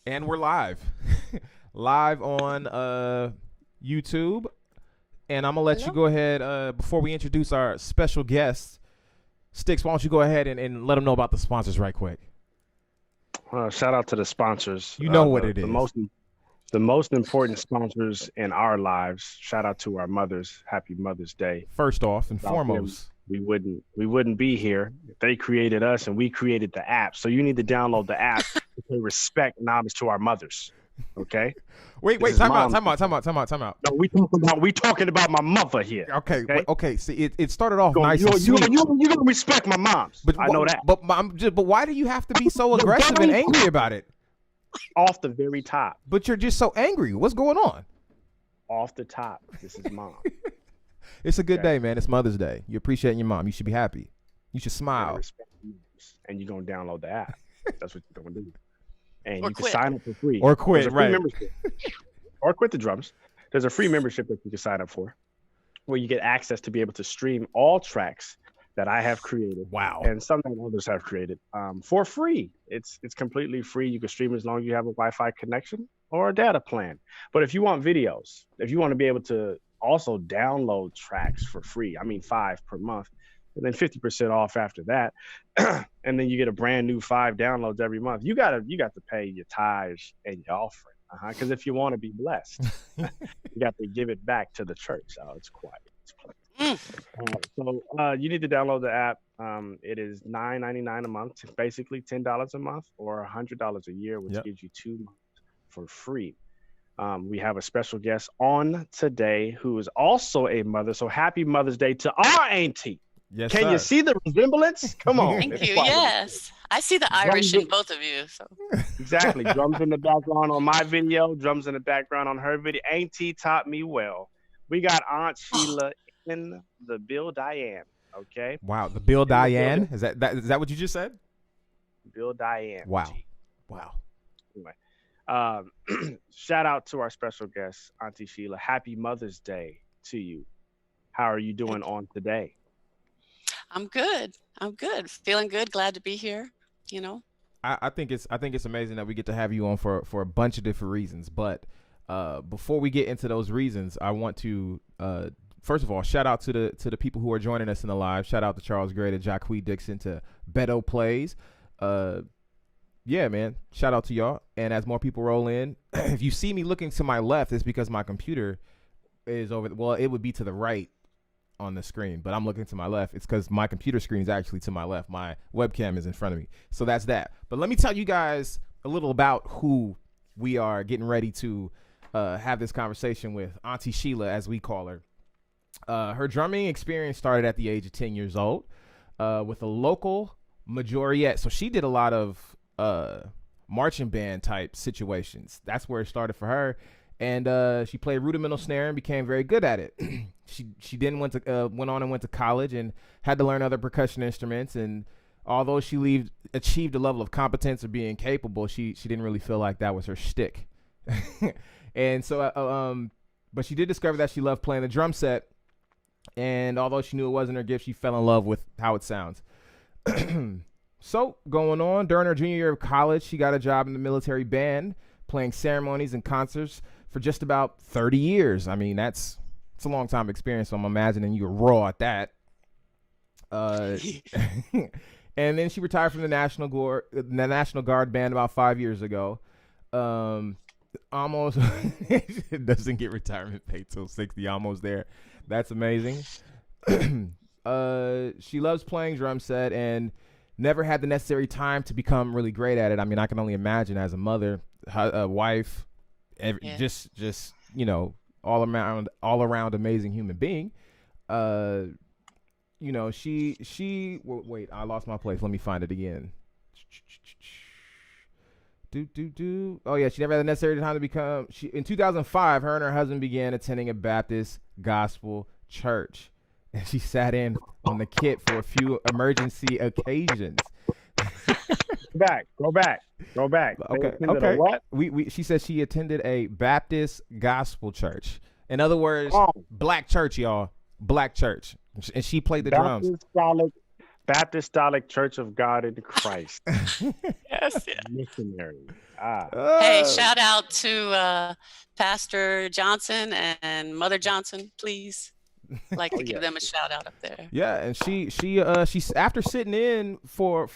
And we're live. Live on YouTube. And I'm going to let you Hello. go ahead before we introduce our special guest. Sticks, why don't you go ahead and let them know about the sponsors right quick? Shout out to the sponsors. You know what it is. The most important sponsors in our lives. Shout out to our mothers. Happy Mother's Day. First off and Without them, foremost. we wouldn't be here. They created us and we created the app. So you need to download the app to pay respect and homage to our mothers. Okay? Wait, This is time mom. out. No, we talking about my mother here. Okay. See, it started off You nice and sweet. you gonna respect my moms. I know that. But why do you have to be so aggressive and angry about it? Off the very top. But you're just so angry. What's going on? Off the top. This is mom. It's a good day, man. It's Mother's Day. You appreciate your mom. You should be happy. You should smile. And you're going to download the app. That's what you're going to do. And Or you can quit. sign up for free. Or quit, There's a free right. membership. Or quit the drums. There's a free membership that you can sign up for where you get access to be able to stream all tracks that I have created. Wow. And some that others have created for free. It's completely free. You can stream as long as you have a Wi-Fi connection or a data plan. But if you want videos, if you want to be able to also download tracks for free, I mean $5 per month, and then 50% off after that, and then you get a brand new 5 downloads every month. You got to pay your tithes and your offering, because if you want to be blessed, you got to give it back to the church. Oh, it's quiet. It's so you need to download the app. It is $9.99 a month, basically $10 a month, or $100 a year, which gives you 2 months for free. We have a special guest on today who is also a mother. So happy Mother's Day to our Aunty. Yes, Can sir. you see the resemblance? Come on. Thank It's you. fine. Yes, I see the Irish in both of you. So Exactly. Drums in the background on my video, drums in the background on her video. Aunty taught me well. We got Aunt Sheila in the Bill Diane. Okay. Wow, the Bill Diane? Is that what you just said? Bill Diane. Wow. G. Wow. Anyway, shout out to our special guest, Aunty Sheila. Happy Mother's Day to you. How are you doing on today? I'm good. Feeling good. Glad to be here. You know. I think it's amazing that we get to have you on for a bunch of different reasons. But before we get into those reasons, I want to first of all shout out to the people who are joining us in the live. Shout out to Charles Gray, to Jacquee Dixon, to Beto Plays. Yeah, man. Shout out to y'all. And as more people roll in, if you see me looking to my left, it's because my computer is over. Well, it would be to the right on the screen, but I'm looking to my left. It's because my computer screen is actually to my left. My webcam is in front of me. So that's that. But let me tell you guys a little about who we are getting ready to have this conversation with. Aunty Sheila, as we call her. Her drumming experience started at the age of 10 years old with a local majorette. So she did a lot of marching band type situations. That's where it started for her. And she played rudimental snare and became very good at it. She then went to college and had to learn other percussion instruments. And although she achieved a level of competence of being capable, she didn't really feel like that was her shtick. And so, but she did discover that she loved playing the drum set. And although she knew it wasn't her gift, she fell in love with how it sounds. So going on, during her junior year of college, she got a job in the military band, playing ceremonies and concerts for just about 30 years. I mean, it's a long time experience, so I'm imagining you're raw at that. And then she retired from the National Guard band about 5 years ago. Almost it doesn't get retirement pay till 60, almost there. That's amazing. She loves playing drum set and never had the necessary time to become really great at it. I mean, I can only imagine as a mother, a wife, just you know, all around amazing human being. You know, wait, I lost my place. Let me find it again. Oh yeah, she never had the necessary time to become. In 2005, her and her husband began attending a Baptist gospel church, and she sat in on the kit for a few emergency occasions. Go back. Okay. What? She said she attended a Baptist gospel church. In other words, black church, y'all. Black church. And she played the drums. Baptist Apostolic Church of God in Christ. Yes, yeah. Missionary. Hey, Uh, shout out to Pastor Johnson and Mother Johnson, please. Like Oh to give yeah. them a shout out up there. Yeah, and she's after sitting in for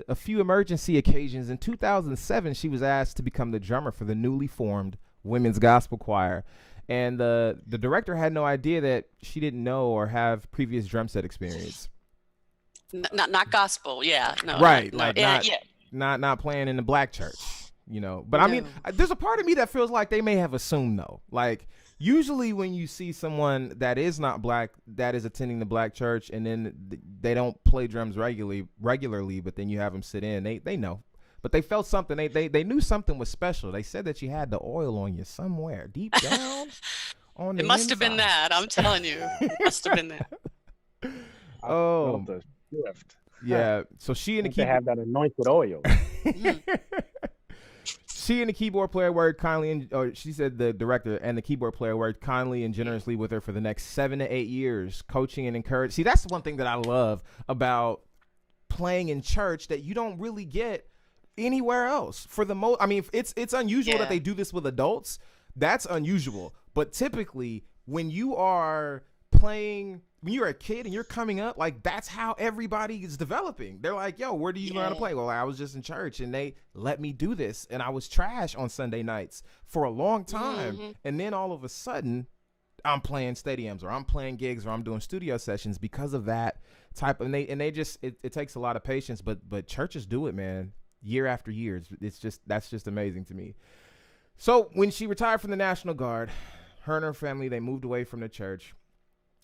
a few emergency occasions in 2007, she was asked to become the drummer for the newly formed women's gospel choir, and the director had no idea that she didn't know or have previous drum set experience. Not gospel, yeah, no, Right, no, like yeah, yeah, not playing in the black church, you know. But I mean, no. there's a part of me that feels like they may have assumed though. Like usually when you see someone that is not black that is attending the black church and then they don't play drums regularly, but then you have them sit in, they know. But they felt something. They knew something was special. They said that you had the oil on you somewhere deep down on the It must have been inside. that. I'm telling you, it must have been that. I Oh, felt the shift. yeah. So she and the They keyboard. have that anointed oil. Mm. She and the keyboard player worked kindly, or she said the director and the keyboard player worked kindly and generously with her for the next 7 to 8 years, coaching and encouraging. See, that's one thing that I love about playing in church that you don't really get anywhere else. For the most, I mean, it's unusual that they do this with adults. That's unusual, but typically when you are playing. When you're a kid and you're coming up, like that's how everybody is developing. They're like, yo, where do you learn how to play? Well, I was just in church and they let me do this. And I was trash on Sunday nights for a long time. Mm-hmm. And then all of a sudden I'm playing stadiums or I'm playing gigs or I'm doing studio sessions because of that type of, and they just, it takes a lot of patience, but churches do it, man, year after year. That's just amazing to me. So when she retired from the National Guard, her and her family, they moved away from the church.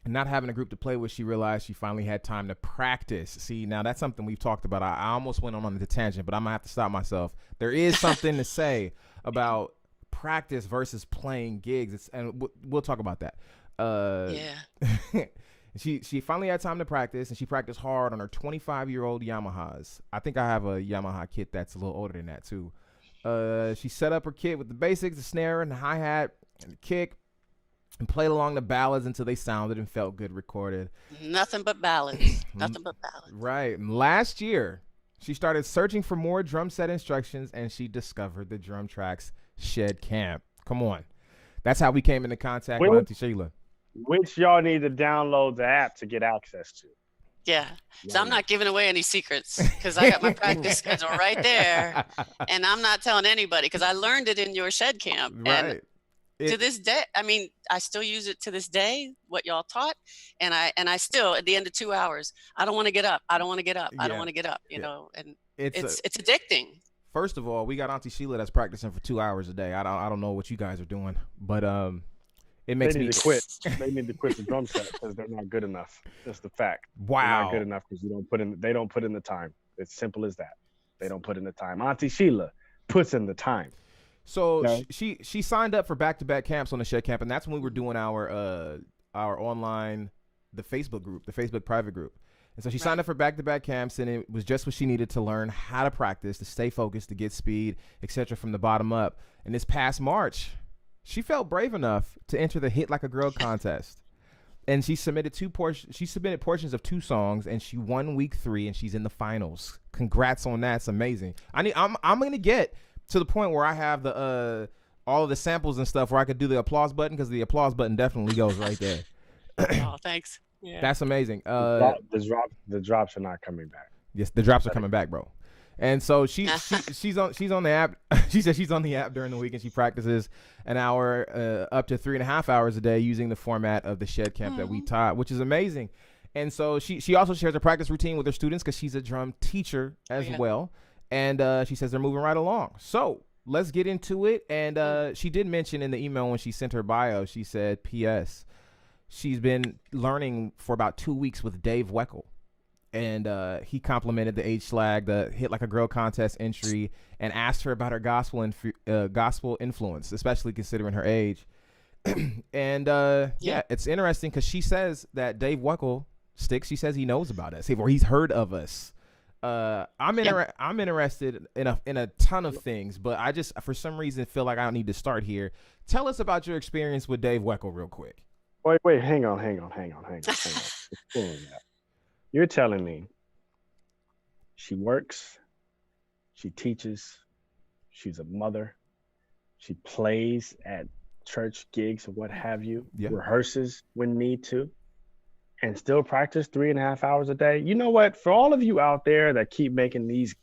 Not having a group to play with, she realized she finally had time to practice. See, now that's something we've talked about. I almost went on the tangent, but I'm going to have to stop myself. There is something to say about practice versus playing gigs. And we'll talk about that. Yeah. She finally had time to practice, and she practiced hard on her 25-year-old Yamahas. I think I have a Yamaha kit that's a little older than that, too. She set up her kit with the basics, the snare and the hi-hat and the kick, and played along the ballads until they sounded and felt good recorded. Nothing but ballads. Nothing but ballads. Right. And last year, she started searching for more drum set instructions, and she discovered the Drum Tracks Shed Camp. Come on. That's how we came into contact with Aunty Sheila. Which y'all need to download the app to get access to. Yeah. So I'm not giving away any secrets because I got my practice schedule right there. And I'm not telling anybody because I learned it in your shed camp. Right. And to this day, I mean, I still use it to this day, what y'all taught. And I still, at the end of 2 hours, I don't want to get up. I don't want to get up. I don't want to get up, you know, and it's addicting. First of all, we got Aunty Sheila that's practicing for 2 hours a day. I don't know what you guys are doing, but it makes me to quit. They need to quit the drum set because they're not good enough. That's the fact. Wow. They're not good enough because they don't put in the time. It's simple as that. They don't put in the time. Aunty Sheila puts in the time. So okay. she signed up for back-to-back camps on the Shed Camp, and that's when we were doing our online, the Facebook group, the Facebook private group. And so she signed up for back-to-back camps, and it was just what she needed to learn how to practice, to stay focused, to get speed, etc. from the bottom up. And this past March, she felt brave enough to enter the Hit Like a Girl contest. And she submitted portions of 2 songs, and she won week 3, and she's in the finals. Congrats on that. It's amazing. I'm going to get to the point where I have the all of the samples and stuff where I could do the applause button, because the applause button definitely goes right there. Oh, thanks. Yeah. That's amazing. The drops are not coming back. Yes, the drops are coming back, bro. And so she's on the app. She said she's on the app during the week, and she practices an hour up to 3.5 hours a day using the format of the Shed Camp that we taught, which is amazing. And so she also shares a practice routine with her students because she's a drum teacher as well. And she says they're moving right along. So let's get into it. And she did mention in the email when she sent her bio, she said, P.S. she's been learning for about 2 weeks with Dave Weckl. And he complimented the H-Slag, the Hit Like a Girl contest entry, and asked her about her gospel influence, especially considering her age. And it's interesting because she says that Dave Weckl, she says he knows about us, or he's heard of us. I'm interested in a ton of things, but I just, for some reason, feel like I don't need to start here. Tell us about your experience with Dave Weckl real quick. Wait, hang on. You're telling me she works, She teaches. She's a mother. She plays at church gigs or what have you, rehearses when need to, and still practice 3.5 hours a day. You know what? For all of you out there that keep making these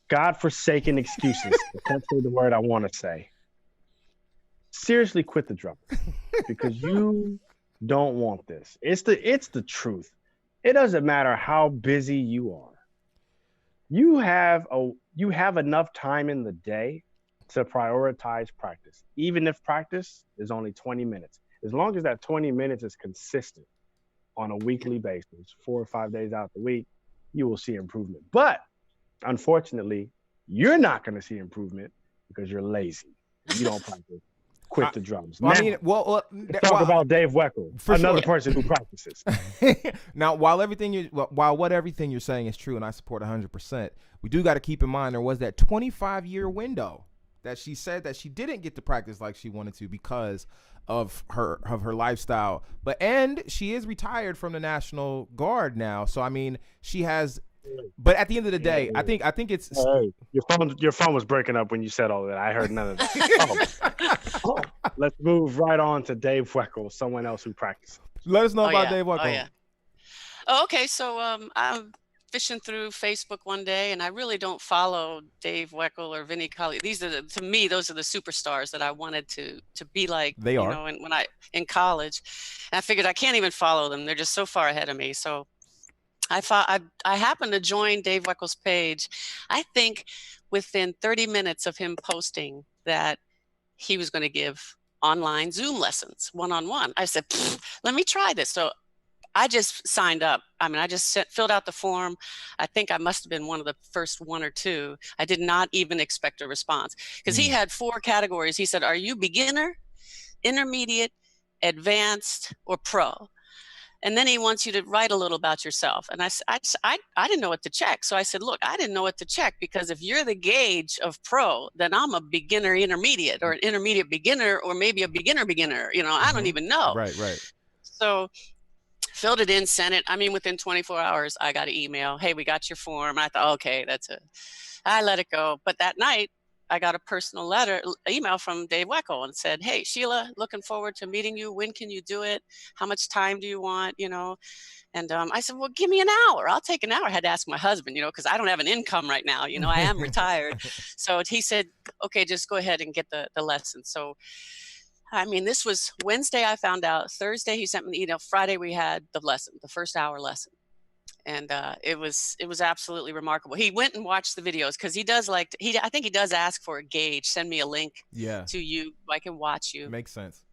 godforsaken excuses, that's the word I want to say, seriously quit the drum because you don't want this. It's the truth. It doesn't matter how busy you are. You have enough time in the day to prioritize practice, even if practice is only 20 minutes. As long as that 20 minutes is consistent on a weekly basis, 4 or 5 days out the week, you will see improvement. But unfortunately, you're not going to see improvement because you're lazy. You don't practice. Quit the drums. Well, now, let's talk about Dave Weckl, another person who practices. Now, while everything you're saying is true, and I support 100%, we do got to keep in mind there was that 25-year window that she said that she didn't get to practice like she wanted to because of her lifestyle. And she is retired from the National Guard now, so I mean she has. But at the end of the day, I think it's. Hey, your phone was breaking up when you said all that. I heard none of that. Let's move right on to Dave Weckl, someone else who practices. Let us know about Dave Weckl. Oh, yeah. Oh, okay, so I'm fishing through Facebook one day, and I really don't follow Dave Weckl or Vinnie Collie. To me, those are the superstars that I wanted to be like. They are. You know, when I in college, and I figured I can't even follow them. They're just so far ahead of me. So I happened to join Dave Weckl's page, I think within 30 minutes of him posting that he was going to give online Zoom lessons one-on-one. I said, let me try this. So I just signed up. I mean, I just filled out the form. I think I must have been one of the first 1 or 2. I did not even expect a response because he had 4 categories. He said, are you beginner, intermediate, advanced, or pro? And then he wants you to write a little about yourself. And I didn't know what to check. So I said, look, I didn't know what to check because if you're the gauge of pro, then I'm a beginner intermediate or an intermediate beginner or maybe a beginner. You know, I don't even know. Right. So filled it in, sent it. I mean, within 24 hours, I got an email. Hey, we got your form. I thought, okay, that's it. I let it go. But that night, I got a personal email from Dave Weckl and said, hey, Sheila, looking forward to meeting you. When can you do it? How much time do you want? You know? And I said, well, give me an hour. I'll take an hour. I had to ask my husband, you know, because I don't have an income right now. You know, I am retired. So he said, okay, just go ahead and get the lesson. So, I mean, this was Wednesday I found out. Thursday he sent me the email. Friday we had the lesson, the first hour lesson. And it was absolutely remarkable. He went and watched the videos because he does I think he does ask for a gauge. Send me a link to you. I can watch you. Makes sense.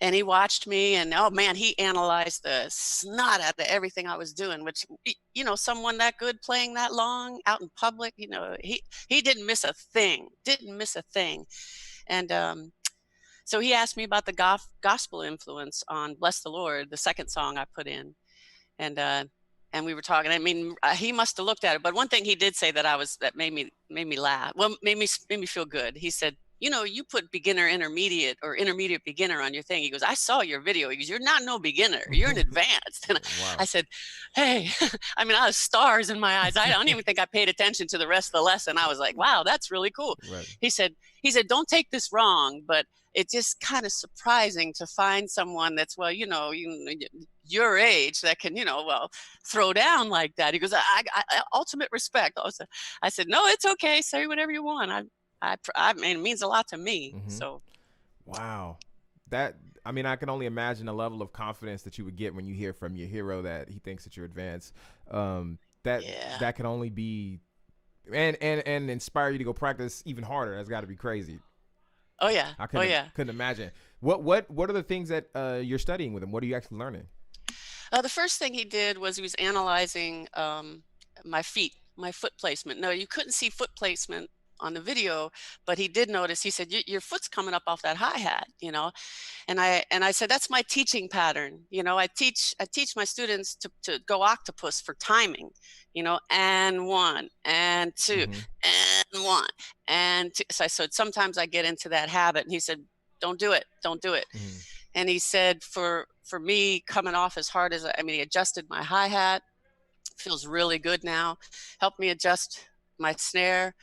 And he watched me and, oh man, he analyzed the snot out of everything I was doing, which, you know, someone that good playing that long out in public, you know, he didn't miss a thing, And so he asked me about the gospel influence on Bless the Lord, the second song I put in. And we were talking. I mean, he must have looked at it. But one thing he did say that made me laugh. Well, made me feel good. He said, you know, you put beginner, intermediate, or intermediate beginner on your thing. He goes, I saw your video. He goes, you're not no beginner. You're an advanced. And wow. I said, hey, I mean, I have stars in my eyes. I don't even think I paid attention to the rest of the lesson. I was like, wow, that's really cool. Right. He said, don't take this wrong, but it's just kind of surprising to find someone that's, well, you know, your age that can, you know, well, throw down like that. He goes, I ultimate respect. I said, no, it's okay. Say whatever you want. I mean, it means a lot to me. Mm-hmm. So, wow, I mean, I can only imagine the level of confidence that you would get when you hear from your hero that he thinks that you're advanced. That can only be, and inspire you to go practice even harder. That's got to be crazy. Oh yeah. I couldn't imagine. What are the things that you're studying with him? What are you actually learning? The first thing he did was he was analyzing my foot placement. No, you couldn't see foot placement on the video, but he did notice. He said, your foot's coming up off that hi-hat, you know. And I said, that's my teaching pattern. You know, I teach my students to go octopus for timing, you know, and 1 and 2 and 1 and 2. So I said, sometimes I get into that habit. And he said, don't do it. And he said, for me coming off as hard as, he adjusted my hi-hat, feels really good now, helped me adjust my snare.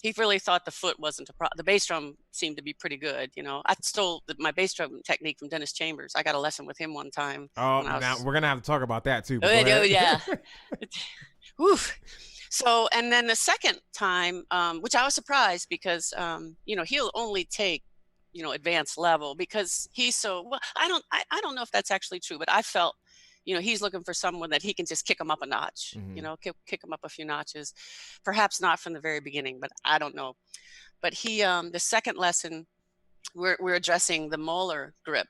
He really thought the foot wasn't a problem. The bass drum seemed to be pretty good. You know, I stole my bass drum technique from Dennis Chambers. I got a lesson with him one time. Oh, now we're going to have to talk about that too. Oh, yeah. Oof. So, and then the second time, which I was surprised because, you know, he'll only take, you know, advanced level because he's so, well, I don't know if that's actually true, but I felt, you know, he's looking for someone that he can just kick him up a notch, you know, kick him up a few notches, perhaps not from the very beginning, but I don't know. But he, the second lesson, we're addressing the molar grip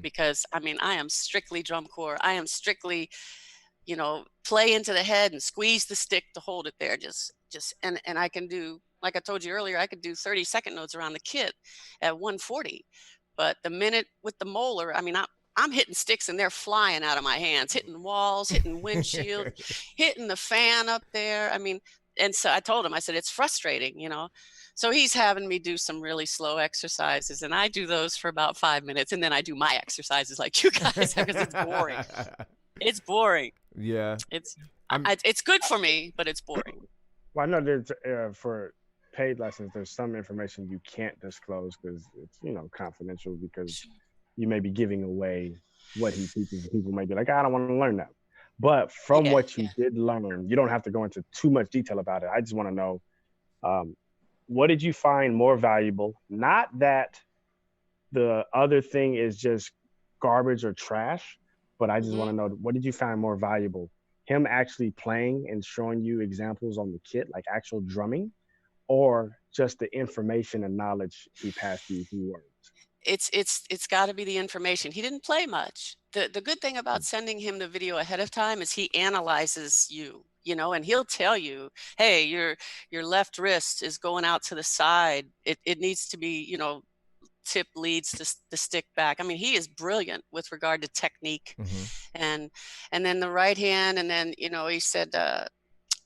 because, I mean, I am strictly drum corps. I am strictly, you know, play into the head and squeeze the stick to hold it there. And I can do, like I told you earlier, I could do 30-second notes around the kit at 140. But the minute with the molar, I mean, I'm hitting sticks and they're flying out of my hands, hitting walls, hitting windshield, hitting the fan up there. I mean, and so I told him, I said, it's frustrating, you know. So he's having me do some really slow exercises, and I do those for about 5 minutes, and then I do my exercises like you guys because it's boring. It's boring. Yeah. It's good for me, but it's boring. Well, I know there's for paid lessons, there's some information you can't disclose because it's, you know, confidential because you may be giving away what he teaches. People may be like, I don't want to learn that. But from what you did learn, you don't have to go into too much detail about it. I just want to know, what did you find more valuable? Not that the other thing is just garbage or trash, but I just want to know, what did you find more valuable? Him actually playing and showing you examples on the kit, like actual drumming, or just the information and knowledge he passed you through words? It's got to be the information. He didn't play much. The good thing about sending him the video ahead of time is he analyzes you, you know, and he'll tell you, hey, your left wrist is going out to the side. It needs to be, you know, tip leads the stick back. I mean, he is brilliant with regard to technique. And then the right hand, and then, you know, he said,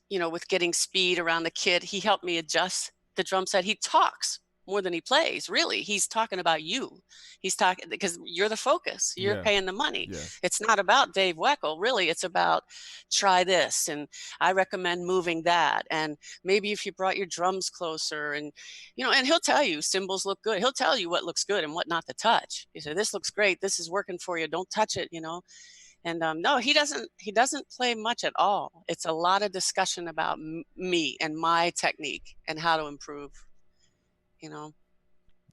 you know, with getting speed around the kit, he helped me adjust the drum set. He talks more than he plays, really. He's talking about you. He's talking because you're the focus. You're paying the money. It's not about Dave Weckl, really. It's about try this, and I recommend moving that, and maybe if you brought your drums closer, and, you know, and he'll tell you cymbals look good. He'll tell you what looks good and what not to touch. He said, this looks great. This is working for you. Don't touch it, you know. And no, he doesn't play much at all. It's a lot of discussion about me and my technique and how to improve. You know,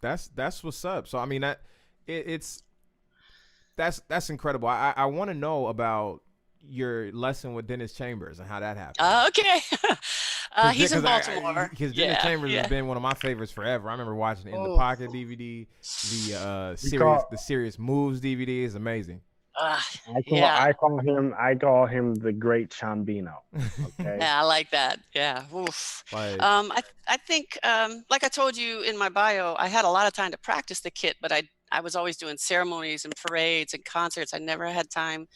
that's what's up. So I mean, that's incredible. I want to know about your lesson with Dennis Chambers and how that happened. Okay. He's in Baltimore. Because Dennis Chambers has been one of my favorites forever. I remember watching In the Pocket DVD, the Serious Moves DVD is amazing. I call him the Great Chambino. Okay. Yeah, I like that. Yeah. Oof. I think, like I told you in my bio, I had a lot of time to practice the kit, but I was always doing ceremonies and parades and concerts. I never had time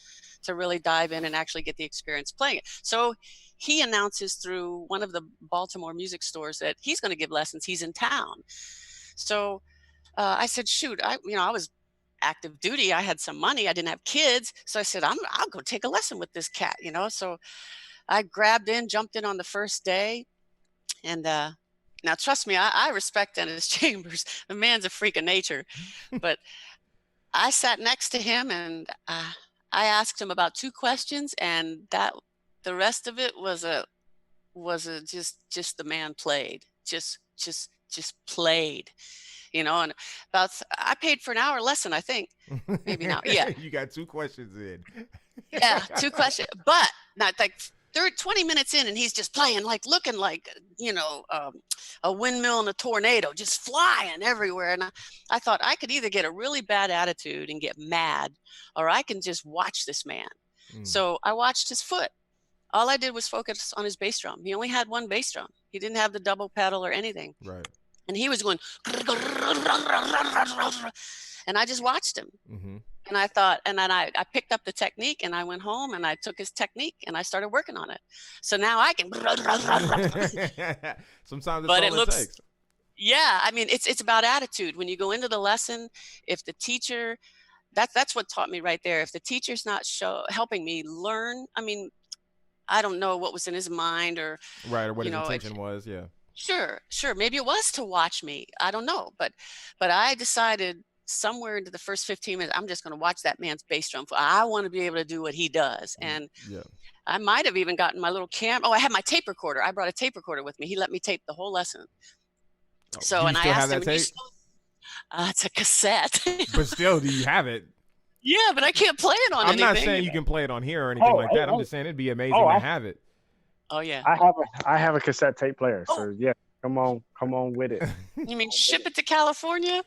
to really dive in and actually get the experience playing it. So he announces through one of the Baltimore music stores that he's going to give lessons. He's in town. So I said, shoot, I was active duty. I had some money. I didn't have kids. So I said, I'll go take a lesson with this cat, you know? So I jumped in on the first day. And now trust me, I respect Dennis Chambers. The man's a freak of nature. But I sat next to him and I asked him about 2 questions, and the rest of it was just the man played. Just played. You know, and I paid for an hour lesson, I think. Maybe not. Yeah. You got 2 questions in. Yeah, 2 questions. But not like 20 minutes in, and he's just playing, like looking like, you know, a windmill in a tornado, just flying everywhere. And I thought I could either get a really bad attitude and get mad, or I can just watch this man. So I watched his foot. All I did was focus on his bass drum. He only had 1 bass drum. He didn't have the double pedal or anything. Right. And he was going, and I just watched him. And I thought, and then I picked up the technique, and I went home and I took his technique and I started working on it. So now I can. Sometimes that's all it takes. Yeah, I mean, it's about attitude. When you go into the lesson, if the teacher, that's what taught me right there. If the teacher's not helping me learn, I mean, I don't know what was in his mind or what his intention was. Yeah. Sure. Maybe it was to watch me. I don't know. But I decided somewhere into the first 15 minutes, I'm just going to watch that man's bass drum. I want to be able to do what he does. And I might have even gotten my little camera. Oh, I had my tape recorder. I brought a tape recorder with me. He let me tape the whole lesson. So, and I asked him, it's a cassette. But still, do you have it? Yeah, but I can't play it on anything. I'm not saying you can play it on here or anything like that. I'm just saying it'd be amazing to have it. Oh yeah. I have a cassette tape player. So yeah, come on with it. You mean ship it to California?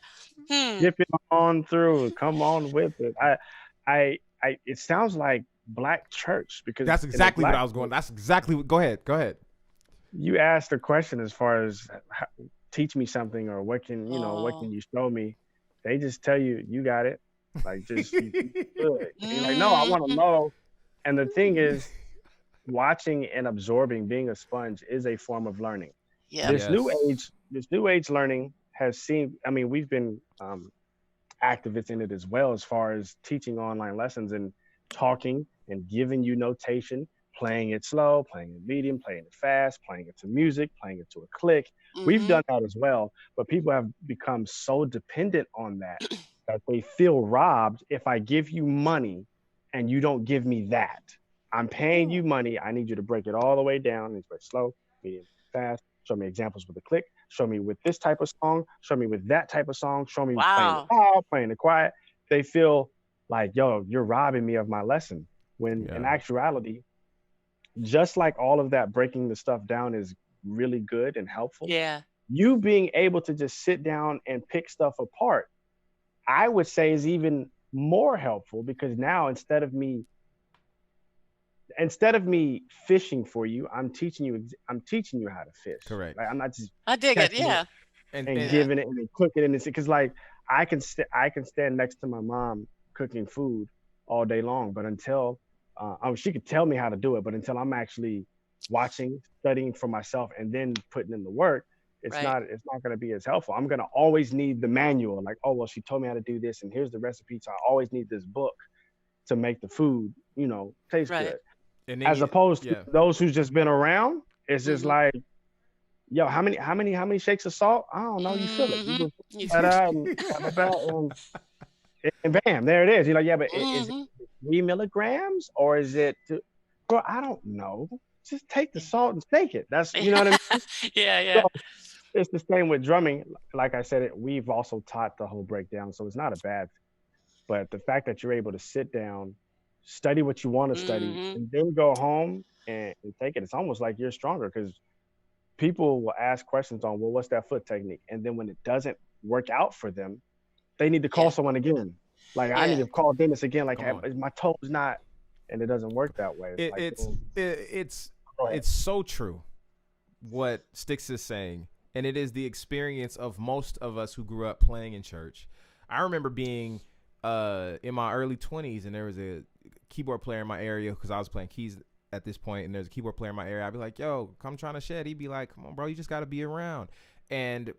Ship it on through. Come on with it. It sounds like Black church because that's exactly what I was going. That's exactly what. Go ahead. You asked a question as far as teach me something or what can what can you show me? They just tell you got it. Like just you good. You're like, no, I want to know. And the thing is, watching and absorbing, being a sponge is a form of learning. Yeah. This new age learning has seen. I mean, we've been activists in it as well, as far as teaching online lessons and talking and giving you notation, playing it slow, playing it medium, playing it fast, playing it to music, playing it to a click. Mm-hmm. We've done that as well, but people have become so dependent on that that they feel robbed if I give you money and you don't give me that. I'm paying you money. I need you to break it all the way down. It's very slow, medium, fast. Show me examples with a click. Show me with this type of song. Show me with that type of song. Show me playing it loud, playing it quiet. They feel like, yo, you're robbing me of my lesson. When in actuality, just like all of that, breaking the stuff down is really good and helpful. Yeah. You being able to just sit down and pick stuff apart, I would say is even more helpful, because now instead of me fishing for you, I'm teaching you how to fish. Correct. Like, I'm not just I dig it, yeah. And giving it and cooking it, because like I can stand next to my mom cooking food all day long, but until she could tell me how to do it, but until I'm actually watching, studying for myself, and then putting in the work, it's not going to be as helpful. I'm going to always need the manual. Like, oh, well, she told me how to do this, and here's the recipe. So I always need this book to make the food, taste good. And as opposed to those who's just been around, it's just like, yo, how many shakes of salt? I don't know. You feel it. And bam, there it is. You're like, yeah, but is it 3 milligrams or is it? Bro, I don't know. Just take the salt and take it. That's, you know what I mean? Yeah. So it's the same with drumming. Like I said, we've also taught the whole breakdown, so it's not a bad thing. But the fact that you're able to sit down, study what you want to study, and then go home and take it, it's almost like you're stronger, because people will ask questions on, well, what's that foot technique? And then when it doesn't work out for them, they need to call someone again. Like, I need to call Dennis again. Like, my toe's not, and it doesn't work that way. It's so true what Sticks is saying, and it is the experience of most of us who grew up playing in church. I remember being in my early 20s, and there was a keyboard player in my area, because I was playing keys at this point, and there's a keyboard player in my area. I'd be like, yo, come trying to shed. He'd be like, come on, bro, you just got to be around. And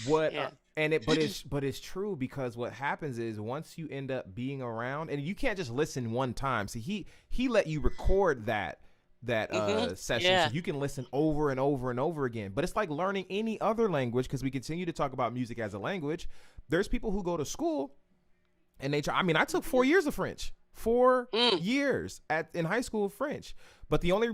but it's true, because what happens is once you end up being around, and you can't just listen one time. See, he let you record that session, so you can listen over and over and over again. But it's like learning any other language, because we continue to talk about music as a language. There's people who go to school and they try. I mean, I took 4 years of French. 4 years in high school of French, but the only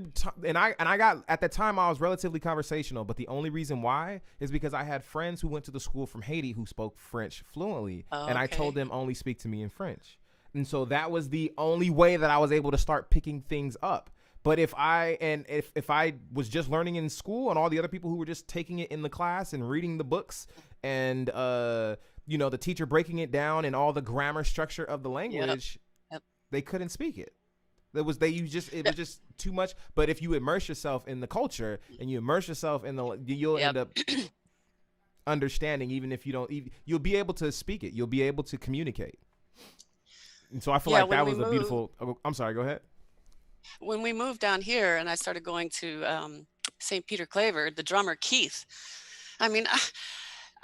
and I got, at the time I was relatively conversational, but the only reason why is because I had friends who went to the school from Haiti who spoke French fluently, and I told them only speak to me in French, and so that was the only way that I was able to start picking things up. But if I was just learning in school, and all the other people who were just taking it in the class and reading the books, and the teacher breaking it down and all the grammar structure of the language. They couldn't speak it. It was just too much. But if you immerse yourself in the culture and you immerse yourself in you'll end up understanding, even if you don't. You'll be able to speak it. You'll be able to communicate. And so I feel like that was a beautiful. Oh, I'm sorry. Go ahead. When we moved down here and I started going to St. Peter Claver, the drummer Keith, I mean,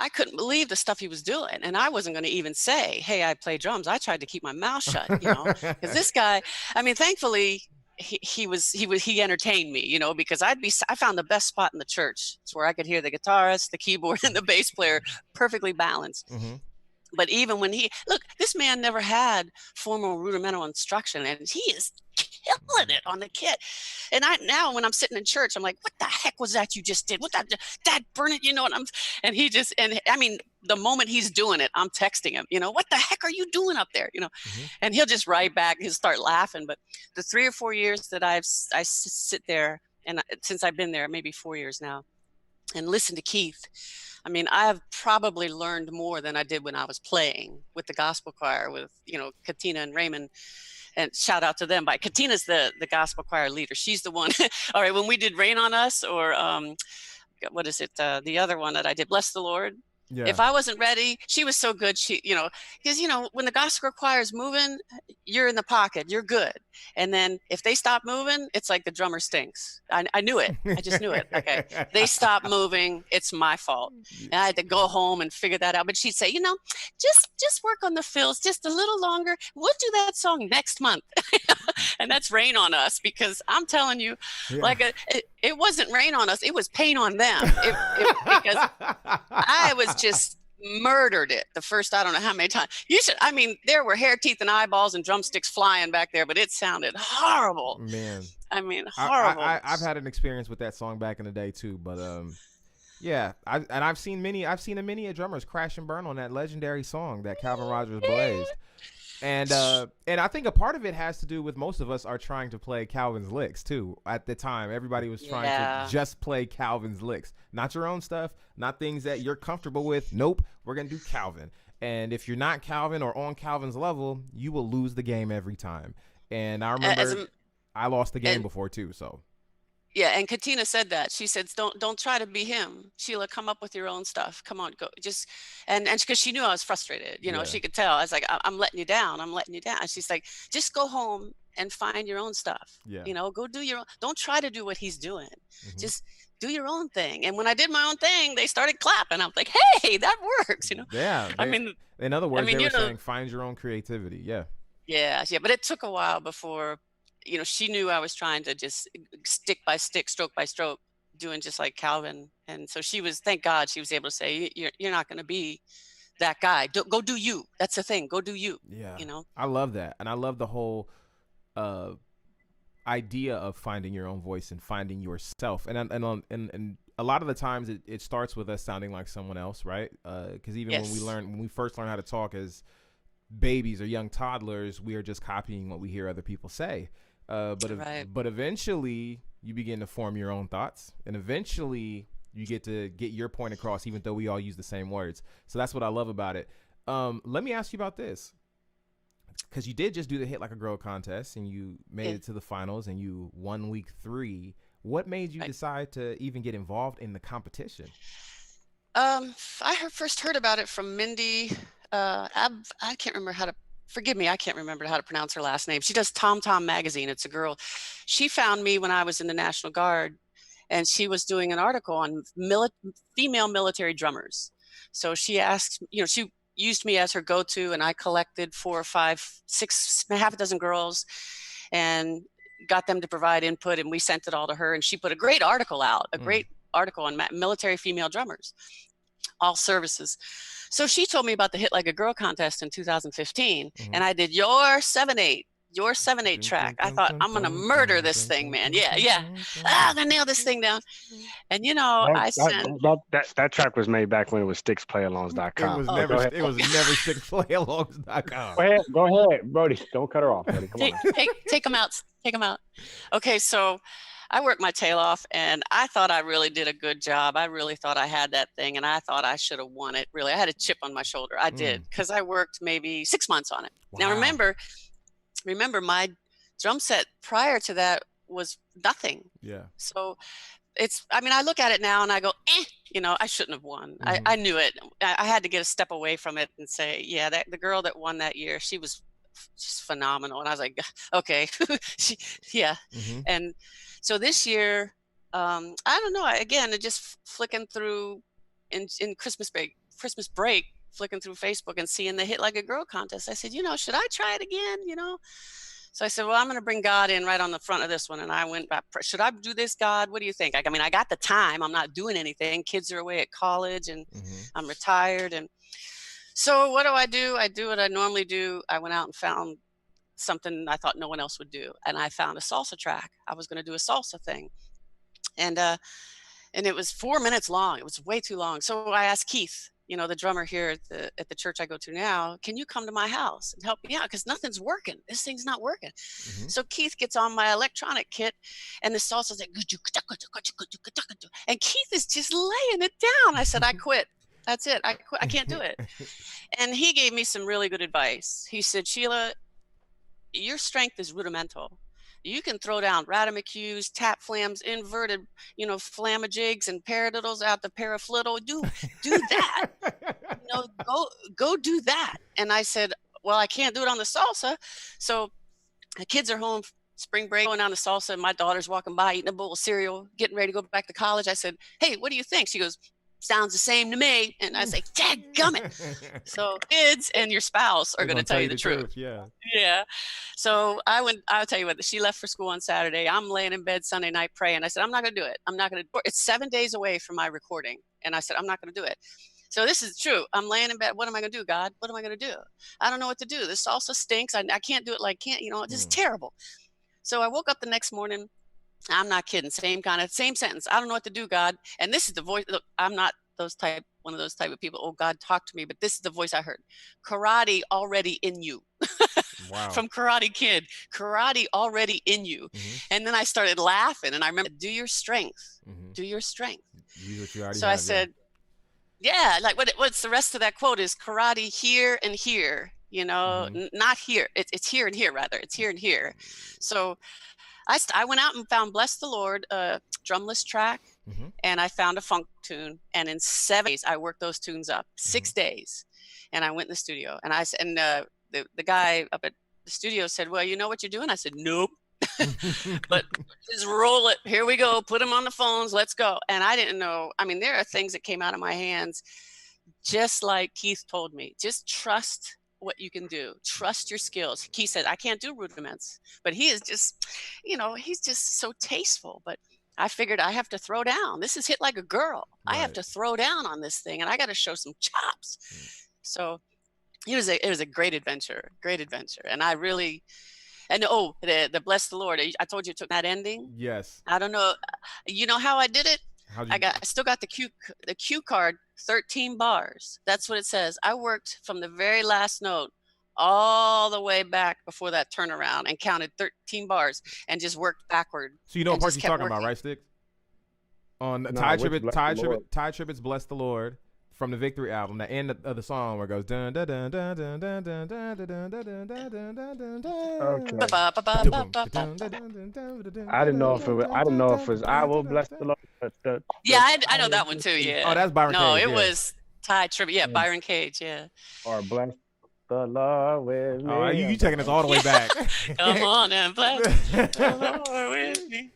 I couldn't believe the stuff he was doing. And I wasn't going to even say, hey, I play drums. I tried to keep my mouth shut, because this guy, I mean, thankfully, he entertained me, you know, because I found the best spot in the church. It's where I could hear the guitarist, the keyboard, and the bass player perfectly balanced. Mm-hmm. But even when this man never had formal rudimental instruction, and he is killing it on the kit. And now when I'm sitting in church, I'm like, what the heck was that you just did? What that burn it, you know? And I mean, the moment he's doing it, I'm texting him, you know, what the heck are you doing up there? You know, and he'll just write back, he'll start laughing. But the 3 or 4 years that I sit there, and since I've been there, maybe 4 years now, and listen to Keith, I mean, I've probably learned more than I did when I was playing with the gospel choir with, you know, Katina and Raymond. And shout out to them. But Katina's the gospel choir leader. She's the one. All right, when we did Rain on Us, or what is it? The other one that I did, Bless the Lord. Yeah. If I wasn't ready, she was so good. She, you know, because, you know, when the gospel choir is moving, you're in the pocket, you're good. And then if they stop moving, it's like the drummer stinks. I knew it. I just knew it. Okay. They stop moving. It's my fault. And I had to go home and figure that out. But she'd say, you know, just work on the fills just a little longer. We'll do that song next month. And that's Rain on Us, because I'm telling you, it wasn't rain on us. It was pain on them. Because I was just murdered it the first, I don't know how many times. I mean, there were hair, teeth, and eyeballs and drumsticks flying back there, but it sounded horrible. Man. I mean, horrible. I've had an experience with that song back in the day too, but yeah, I've seen many drummers crash and burn on that legendary song that Calvin Rogers blazed. And I think a part of it has to do with most of us are trying to play Calvin's licks too. At the time, everybody was trying to just play Calvin's licks, not your own stuff, not things that you're comfortable with. Nope, we're gonna do Calvin. And if you're not Calvin or on Calvin's level, you will lose the game every time. And I remember I lost the game before too. So. Yeah, and Katina said that. She said, "Don't try to be him, Sheila. Come up with your own stuff. Come on, go." Just and because she knew I was frustrated, you know, she could tell. I was like, "I'm letting you down. I'm letting you down." And she's like, "Just go home and find your own stuff. Yeah. You know, go do your own. Don't try to do what he's doing. Just do your own thing." And when I did my own thing, they started clapping. I'm like, "Hey, that works." You know. Yeah. I mean, in other words, they were saying, "Find your own creativity." Yeah. Yeah, yeah, but it took a while before. You know, she knew I was trying to just stick by stick, stroke by stroke, doing just like Calvin. And so thank God she was able to say, you're not going to be that guy. Go do you. That's the thing. Go do you. Yeah. You know, I love that. And I love the whole idea of finding your own voice and finding yourself. And a lot of the times it starts with us sounding like someone else, right? Because even when we first learn how to talk as babies or young toddlers, we are just copying what we hear other people say. But eventually you begin to form your own thoughts, and eventually you get to get your point across, even though we all use the same words. So that's what I love about it. Let me ask you about this, because you did just do the Hit Like a Girl contest, and you made it to the finals, and you won week 3. What made you decide to even get involved in the competition? I first heard about it from Mindy. I can't remember how to. Forgive me, I can't remember how to pronounce her last name. She does Tom Tom magazine. It's a girl. She found me when I was in the National Guard, and she was doing an article on female military drummers. So she asked, you know, she used me as her go-to, and I collected 4 or 5, 6, half a dozen girls and got them to provide input, and we sent it all to her, and she put a great article out, great article on military female drummers, all services. So she told me about the Hit Like a Girl contest in 2015, and I did your 7/8 track. I thought, I'm going to murder this thing, man. Yeah. I'm going to nail this thing down. And, you know, that track was made back when it was sticksplayalongs.com. It was never sticksplayalongs.com. Go ahead, Brody. Don't cut her off, Brody. Come on. Take them out. Take them out. Okay, so I worked my tail off, and I thought I really did a good job. I really thought I had that thing, and I thought I should have won it. Really, I had a chip on my shoulder. I did, because I worked maybe 6 months on it. Wow. Now, remember, my drum set prior to that was nothing. Yeah. So I look at it now and I go, you know, I shouldn't have won. I knew it. I had to get a step away from it and say, yeah, the girl that won that year, she was just phenomenal. And I was like, okay, And so this year, I don't know. Again, just flicking through in Christmas break, flicking through Facebook and seeing the Hit Like a Girl contest. I said, you know, should I try it again? You know, So I said, well, I'm going to bring God in right on the front of this one. And I went back, should I do this, God? What do you think? I mean, I got the time. I'm not doing anything. Kids are away at college and I'm retired. And so what do? I do what I normally do. I went out and found something I thought no one else would do. And I found a salsa track. I was going to do a salsa thing. And it was 4 minutes long. It was way too long. So I asked Keith, the drummer here at the church I go to now, can you come to my house and help me out? Because nothing's working. This thing's not working. So Keith gets on my electronic kit and the salsa's like, and Keith is just laying it down. I said, I quit. That's it. I quit. I can't do it. And he gave me some really good advice. He said, Sheila, your strength is rudimental. You can throw down ratamucues, tap flams, inverted, flamajigs and paradiddles out the paraflitto. Do that. Go do that. And I said, well, I can't do it on the salsa. So the kids are home, spring break, going on the salsa, and my daughter's walking by eating a bowl of cereal, getting ready to go back to college. I said, hey, what do you think? She goes, sounds the same to me. And I say, dadgummit. So kids and your spouse are going to tell you the truth. Yeah. So I'll tell you what, she left for school on Saturday. I'm laying in bed Sunday night praying. I said, I'm not going to do it. I'm not going to. It's 7 days away from my recording. And I said, I'm not going to do it. So this is true. I'm laying in bed. What am I going to do, God? What am I going to do? I don't know what to do. This salsa stinks. I can't do it this is terrible. So I woke up the next morning. I'm not kidding. Same sentence. I don't know what to do, God. And this is the voice. Look, I'm not one of those type of people. Oh, God, talk to me. But this is the voice I heard. Karate already in you. Wow. From Karate Kid. Karate already in you. And then I started laughing. And I remember, do your strength. Do your strength. Use what you already have, I said, like what's the rest of that quote is karate here and here. Not here. It's here and here, rather. It's here and here. So I went out and found Bless the Lord, drumless track, and I found a funk tune. And in 7 days, I worked those tunes up. 6 days. And I went in the studio. And the guy up at the studio said, well, you know what you're doing? I said, nope. But just roll it. Here we go. Put them on the phones. Let's go. And I didn't know. I mean, there are things that came out of my hands, just like Keith told me. Just trust what you can do. Trust your skills. Keith said, I can't do rudiments, but he is just, he's just so tasteful. But I figured I have to throw down. This is Hit Like a Girl. Right. I have to throw down on this thing, and I got to show some chops. So it was a great adventure. And I really, and the Bless the Lord. I told you it took that ending. Yes. I don't know. You know how I did it? I still got the cue card, 13 bars. That's what it says. I worked from the very last note all the way back before that turnaround and counted 13 bars and just worked backward. So you know what part you're talking about, right, Sticks? On Ty Tribbett's Bless the Lord from the Victory album, the end of the song where it goes dun dun dun dun dun dun dun dun dun dun dun dun. I didn't know if it was I will bless the Lord. Yeah, I know that one too. Yeah. Oh, that's Byron Cage. No, it was Ty Tribbett. Yeah, Byron Cage. Yeah. Or bless the Lord with me. Oh, you taking us all the way back. Come on and bless the Lord with me.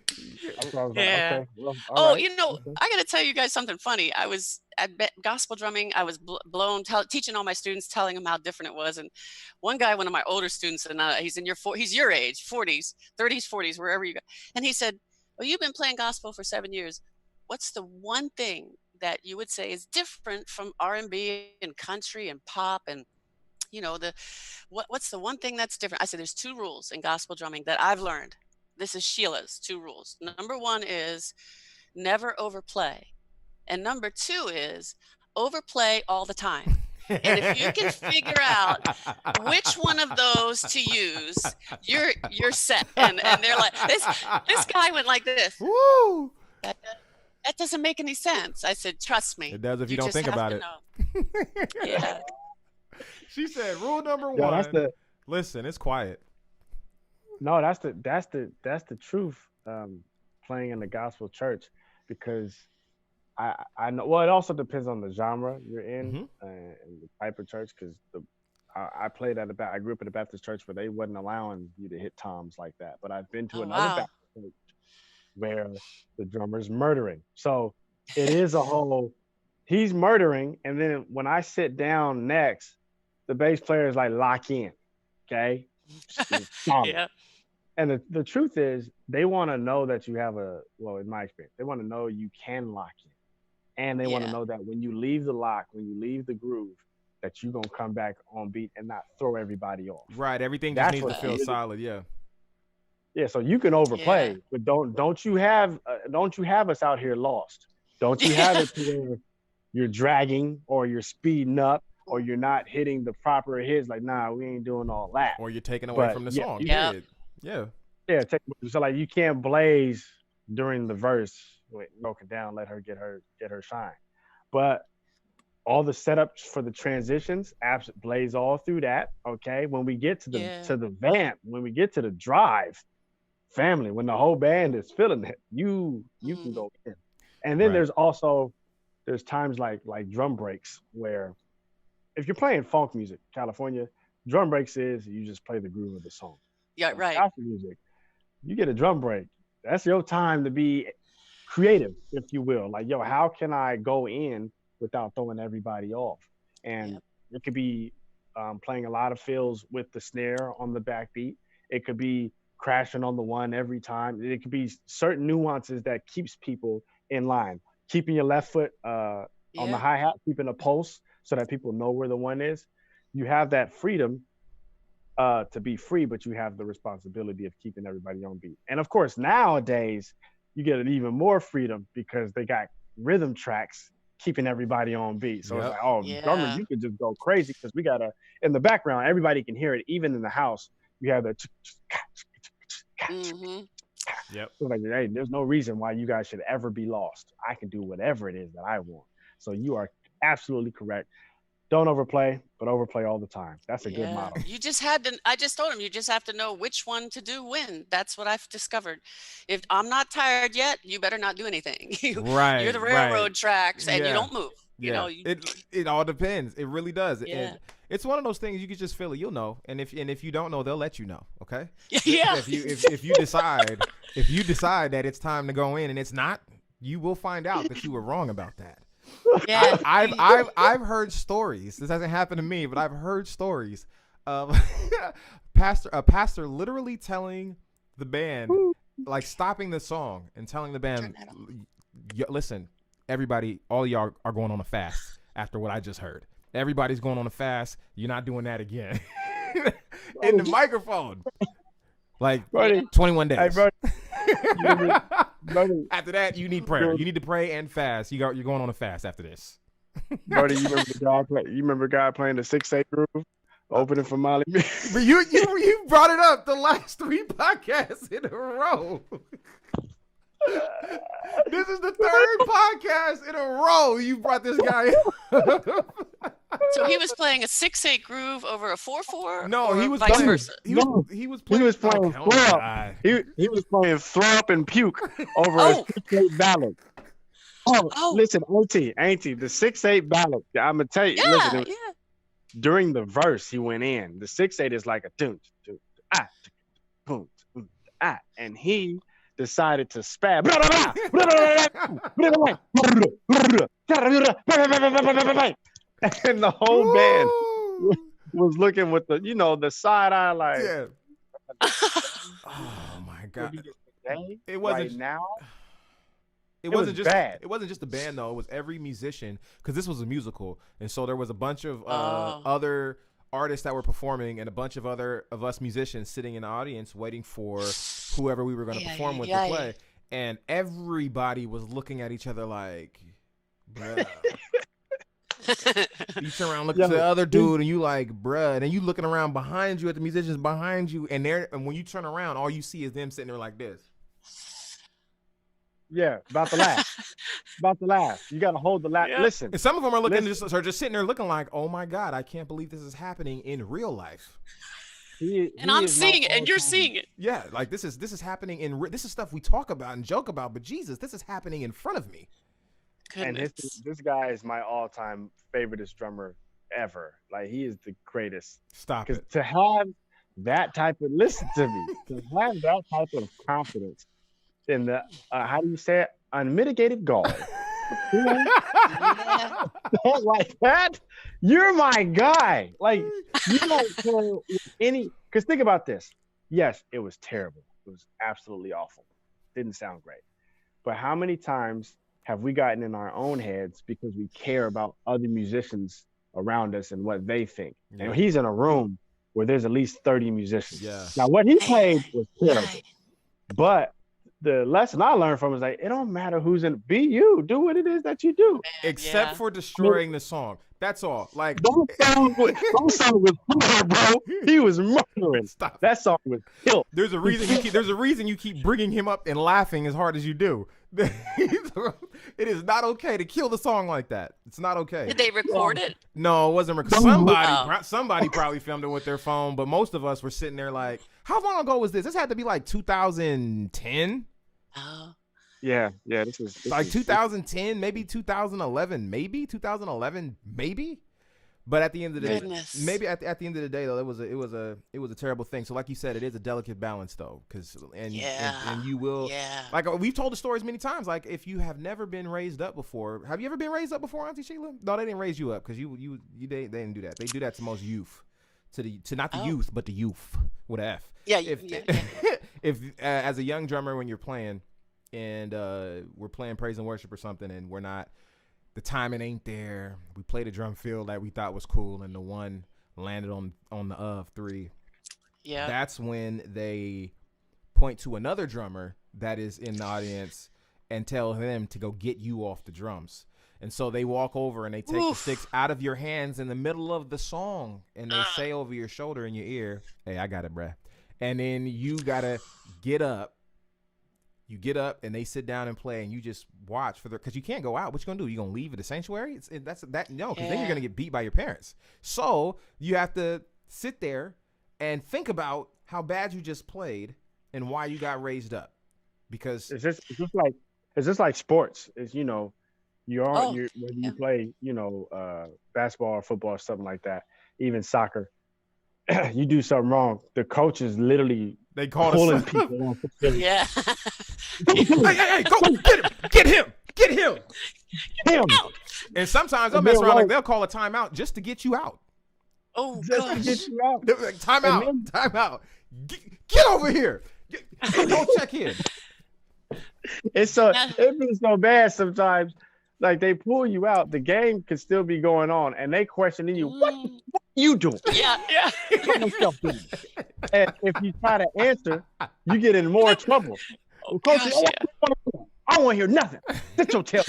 Yeah. Well, right. I got to tell you guys something funny. I was at gospel drumming. I was blown, teaching all my students, telling them how different it was. And one of my older students, and he's your age, 40s, 30s, 40s, wherever you go. And he said, well, you've been playing gospel for 7 years. What's the one thing that you would say is different from R&B and country and pop and what's the one thing that's different? I said, there's 2 rules in gospel drumming that I've learned. This is Sheila's 2 rules. Number 1 is never overplay. And number 2 is overplay all the time. And if you can figure out which one of those to use, you're set. And they're like, this guy went like this. Woo! That doesn't make any sense. I said, trust me. It does if you don't think about it. Yeah. She said, rule number 1. Listen, it's quiet. No, that's the truth. Playing in the gospel church, because I know. Well, it also depends on the genre you're in and the type of church. Because I played I grew up in a Baptist church where they wasn't allowing you to hit toms like that. But I've been to another Baptist church where the drummer's murdering. So it is a whole. He's murdering, and then when I sit down next, the bass player is like lock in. Okay. Yeah. And the truth is, they want to know that you have in my experience, they want to know you can lock in. And they want to Yeah. know that when you leave the lock, when you leave the groove, that you're going to come back on beat and not throw everybody off. Right. Everything just That's needs to what feel really, solid. Yeah. yeah. So you can Yeah. overplay, but don't you have us out here lost? Don't you have it to where you're dragging or you're speeding up or you're not hitting the proper hits? Like, nah, we ain't doing all that. Or you're taking away But from the yeah, song. Yeah. Yeah. yeah. So like you can't blaze during the verse. Wait, broken down. Let her get her shine. But all the setups for the transitions, apps blaze all through that. Okay, when we get to Yeah. the vamp, when we get to the drive, family, when the whole band is feeling it, you can go in. And then Right. there's times like drum breaks where if you're playing funk music, California, drum breaks is you just play the groove of the song. Yeah. So Right. gospel music, you get a drum break. That's your time to be creative, if you will. Like, yo, how can I go in without throwing everybody off? And Yep. it could be playing a lot of fills with the snare on the backbeat. It could be crashing on the one every time. It could be certain nuances that keeps people in line. Keeping your left foot on the Yeah. hi-hat, keeping a pulse so that people know where the one is. You have that freedom to be free, but you have the responsibility of keeping everybody on beat. And of course, nowadays, you get even more freedom because they got rhythm tracks keeping everybody on beat. So it's Yep. like, oh, drummer, Yeah. you could just go crazy because we got in the background, everybody can hear it, even in the house. You have the Mm-hmm. Yep. so like, hey, there's no reason why you guys should ever be lost. I can do whatever it is that I want. So you are absolutely correct. Don't overplay, but overplay all the time. That's a good Yeah. motto. You just had to, I just told him, you just have to know which one to do when. That's what I've discovered. If I'm not tired yet, you better not do anything. You're Right. the Right. railroad tracks and you Yeah. don't move. You Yeah. know, It all depends. It really does. Yeah. And it's one of those things you can just feel it. You'll know. And if you don't know, they'll let you know. Okay. Yeah. If you decide that it's time to go in and it's not, you will find out that you were wrong about that. Yeah. I've heard stories. This hasn't happened to me, but I've heard stories of a pastor literally telling the band, like stopping the song and telling the band, listen, everybody, all y'all are going on a fast after what I just heard. Everybody's going on a fast. You're not doing that again. In the microphone. Like 21 days. Hey, Brody, After that, you need prayer. You need to pray and fast. You're going on a fast after this. Brody, you remember God playing the 6/8 groove, opening for Molly. But you brought it up the last 3 podcasts in a row. This is the 3rd podcast in a row you brought this guy up. So he was playing a 6/8 groove over a 4/4. No, he was vice playing. versa. He was playing throw up. He was playing throw up and puke over a 6/8 ballad. Listen, Aunty, the 6/8 ballad. I'm gonna tell you. Yeah, listen, yeah. during the verse, he went in. The 6/8 is like a boom, and he decided to spaz. And the whole band was looking with the side eye like, yeah. Oh my God. It wasn't right now. It wasn't just bad. It wasn't just the band though. It was every musician because this was a musical, and so there was a bunch of Oh. other artists that were performing, and a bunch of us musicians sitting in the audience waiting for whoever we were going to perform with to play, and everybody was looking at each other like, bruh. You turn around, look to the other dude, and you like, bruh. And then you looking around behind you at the musicians behind you, and when you turn around, all you see is them sitting there like this. Yeah, about to laugh. You got to hold the laugh. Yeah. Listen. And some of them are just sitting there looking like, oh my God, I can't believe this is happening in real life. And I'm seeing it, and you're seeing it. Yeah, like this is happening this is stuff we talk about and joke about, but Jesus, this is happening in front of me. Goodness. And this guy is my all-time favoriteest drummer ever. Like, he is the greatest. Stop it. To have that type of listen to me, to have that type of confidence in the how do you say it? Unmitigated gall. Like that, you're my guy. Like, you don't care any. Because think about this: Yes, it was terrible. It was absolutely awful. Didn't sound great. But how many times have we gotten in our own heads because we care about other musicians around us and what they think? Yeah. And he's in a room where there's at least 30 musicians. Yeah. Now, what he played was terrible. But the lesson I learned from is like, it don't matter who's in. Be you. Do what it is that you do. Except for destroying the song. That's all. Like those songs was hard, bro. He was murdering. Stop. That song was killed. There's a reason you keep bringing him up and laughing as hard as you do. It is not okay to kill the song like that. It's not okay. Did they record it? No, it wasn't recorded. Somebody probably filmed it with their phone, but most of us were sitting there like, how long ago was this? This had to be like 2010. Oh. Yeah. This like 2010, maybe 2011, maybe 2011, maybe. But at the end of the day, maybe at the end of the day though, it was a terrible thing. So like you said, it is a delicate balance though, and you will like we've told the stories many times. Like if you have never been raised up before, have you ever been raised up before, Auntie Sheila? No, they didn't raise you up because they didn't do that. They do that to most youth, to not the youth but the youth with an F. Yeah. If as a young drummer when you're playing and we're playing praise and worship or something and we're not. The timing ain't there. We played a drum fill that we thought was cool, and the one landed on the of 3. Yeah. That's when they point to another drummer that is in the audience and tell them to go get you off the drums. And so they walk over and they take the sticks out of your hands in the middle of the song, and they say over your shoulder in your ear, "Hey, I got it, bruh." And then you gotta get up. You get up and they sit down and play, and you just watch because you can't go out. What you gonna do? You gonna leave at the sanctuary? Because then you're gonna get beat by your parents. So you have to sit there and think about how bad you just played and why you got raised up. Because it's just like sports. It's whether you play basketball or football or something like that, even soccer. You do something wrong, the coach is literally pulling people on. Yeah. hey, go get him. And sometimes they'll mess around like they'll call a timeout just to get you out. Oh, just to get you out. Like, time out. Get over here. Don't check in. It feels so bad sometimes. Like they pull you out, the game could still be going on, and they questioning you. What you doing? Yeah. And if you try to answer, you get in more trouble. Oh, Coach, gosh, I don't want to hear nothing. Sit your tail.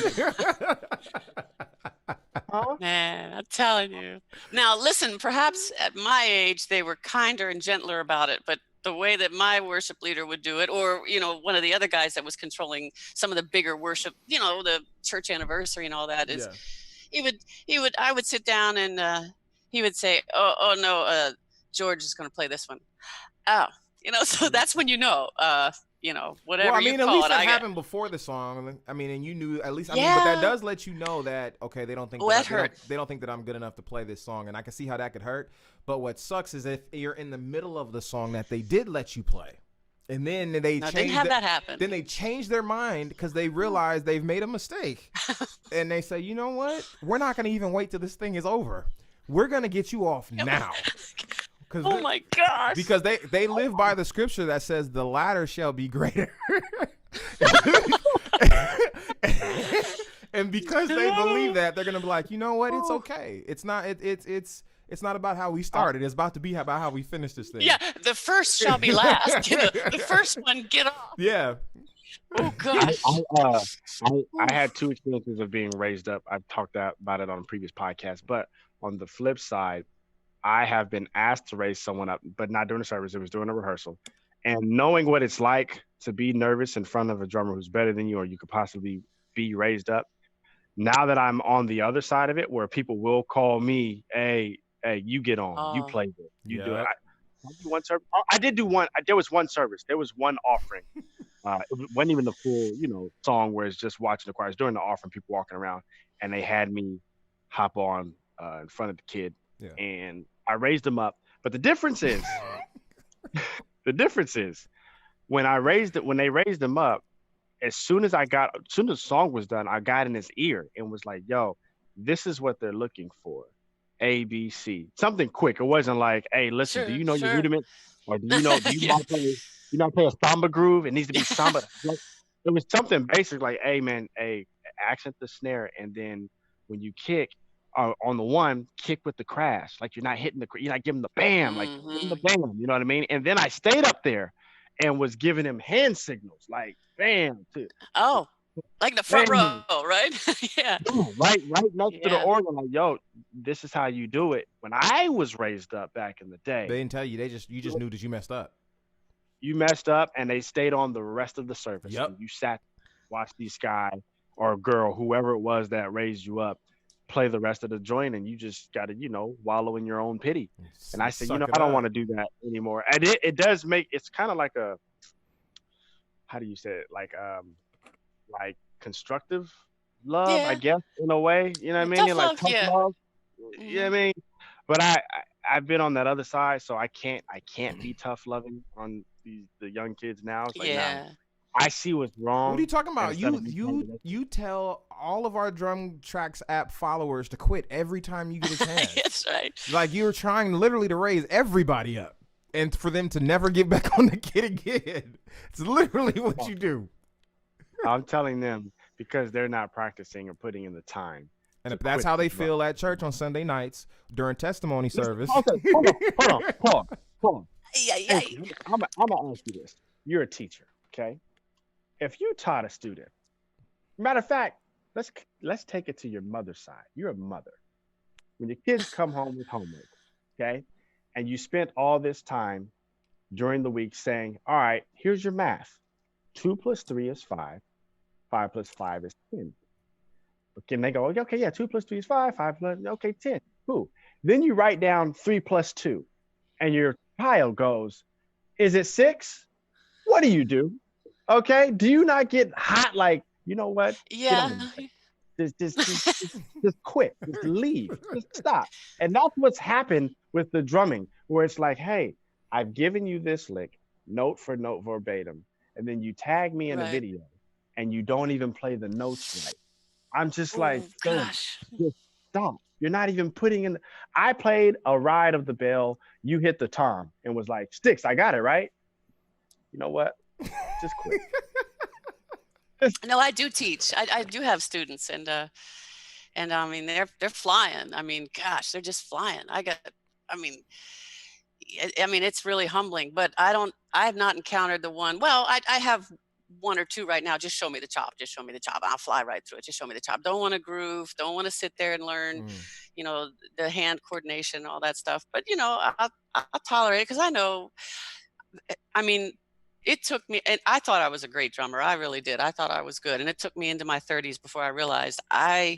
Man, I'm telling you. Now, listen. Perhaps at my age, they were kinder and gentler about it, but the way that my worship leader would do it, or, one of the other guys that was controlling some of the bigger worship, the church anniversary and all that is I would sit down and he would say, oh no, George is going to play this one. Oh, so that's when whatever well, I you mean, call at least it. that happened before the song. I mean, and you knew at least. But that does let you know that okay, they don't think they don't think that I'm good enough to play this song, and I can see how that could hurt. But what sucks is if you're in the middle of the song that they did let you play, and then didn't have that happen. Then they change their mind because they realize they've made a mistake, and they say, you know what? We're not going to even wait till this thing is over. We're going to get you off now. Oh my gosh! Because they live by the scripture that says the latter shall be greater, and because they believe that, they're gonna be like, you know what? It's okay. It's not. It's not about how we started. It's about to be about how we finish this thing. Yeah, the first shall be last. The first one, get off. Yeah. Oh gosh. I had 2 experiences of being raised up. I've talked about it on a previous podcast, but on the flip side, I have been asked to raise someone up, but not during the service. It was during a rehearsal. And knowing what it's like to be nervous in front of a drummer who's better than you, or you could possibly be raised up. Now that I'm on the other side of it, where people will call me, hey, you get on, you play it, you do it. I do one service. I did do one. There was one service. There was one offering. It wasn't even the full, song where it's just watching the choir. It's during the offering, people walking around, and they had me hop on in front of the kid. Yeah. And I raised them up, but the difference is, when they raised them up, as soon as the song was done, I got in his ear and was like, "Yo, this is what they're looking for, A, B, C, something quick." It wasn't like, "Hey, listen, do you know your rudiments?" Or do you not play, play a samba groove? It needs to be samba. Like, it was something basic like, hey man, hey, accent the snare, and then when you kick on the one, kick with the crash. Like you're not giving the bam, like give him the bam. You know what I mean? And then I stayed up there and was giving him hand signals, like bam. Oh, like the front row, right? Yeah. Right next to the organ. Like, yo, this is how you do it. When I was raised up back in the day, they didn't tell you. You just knew that you messed up. You messed up, and they stayed on the rest of the service. Yep. And you sat, watched these guy or girl, whoever it was that raised you up, play the rest of the joint, and you just got to, wallow in your own pity. And I said, I don't want to do that anymore. And it does it's kind of like a, how do you say it? Like constructive love, I guess, in a way. You know what I mean? Like tough love. You know what I mean? But I've been on that other side, so I can't be tough loving on the young kids now. It's like, nah, I see what's wrong. What are you talking about? You tell all of our Drum Tracks app followers to quit every time you get a chance. That's right. Like you're trying literally to raise everybody up and for them to never get back on the kit again. It's literally what you do. I'm telling them because they're not practicing or putting in the time. And if that's how they feel at church on Sunday nights during testimony service. Okay, hold on. Yeah. I'm gonna ask you this. You're a teacher, okay? If you taught a student, matter of fact, let's take it to your mother's side. You're a mother. When your kids come home with homework, okay, and you spent all this time during the week saying, all right, here's your math. 2 + 3 is 5. 5 + 5 is 10. Okay, and they go, okay, yeah, 2 + 3 is 5. 5 + okay, 10. Cool. Then you write down 3 + 2, and your child goes, is it 6? What do you do? Okay, do you not get hot? Like, you know what? Yeah. Just quit. Just leave. Just stop. And that's what's happened with the drumming, where it's like, hey, I've given you this lick, note for note, verbatim, and then you tag me in a video, and you don't even play the notes right. I'm just like, gosh, just stop. You're not even putting in. I played a ride of the bell. You hit the tom and was like, Sticks, I got it, right? You know what? Just quit. No, I do teach. I do have students, and I mean they're flying. I mean, gosh, they're just flying. I mean, it's really humbling. But I have not encountered the one. Well, I have one or two right now. Just show me the chop. Just show me the chop. I'll fly right through it. Just show me the chop. Don't want to groove. Don't want to sit there and learn, the hand coordination, all that stuff. But I'll tolerate it because I know. I mean, it took me, and I thought I was a great drummer. I really did. I thought I was good, and it took me into my 30s before I realized I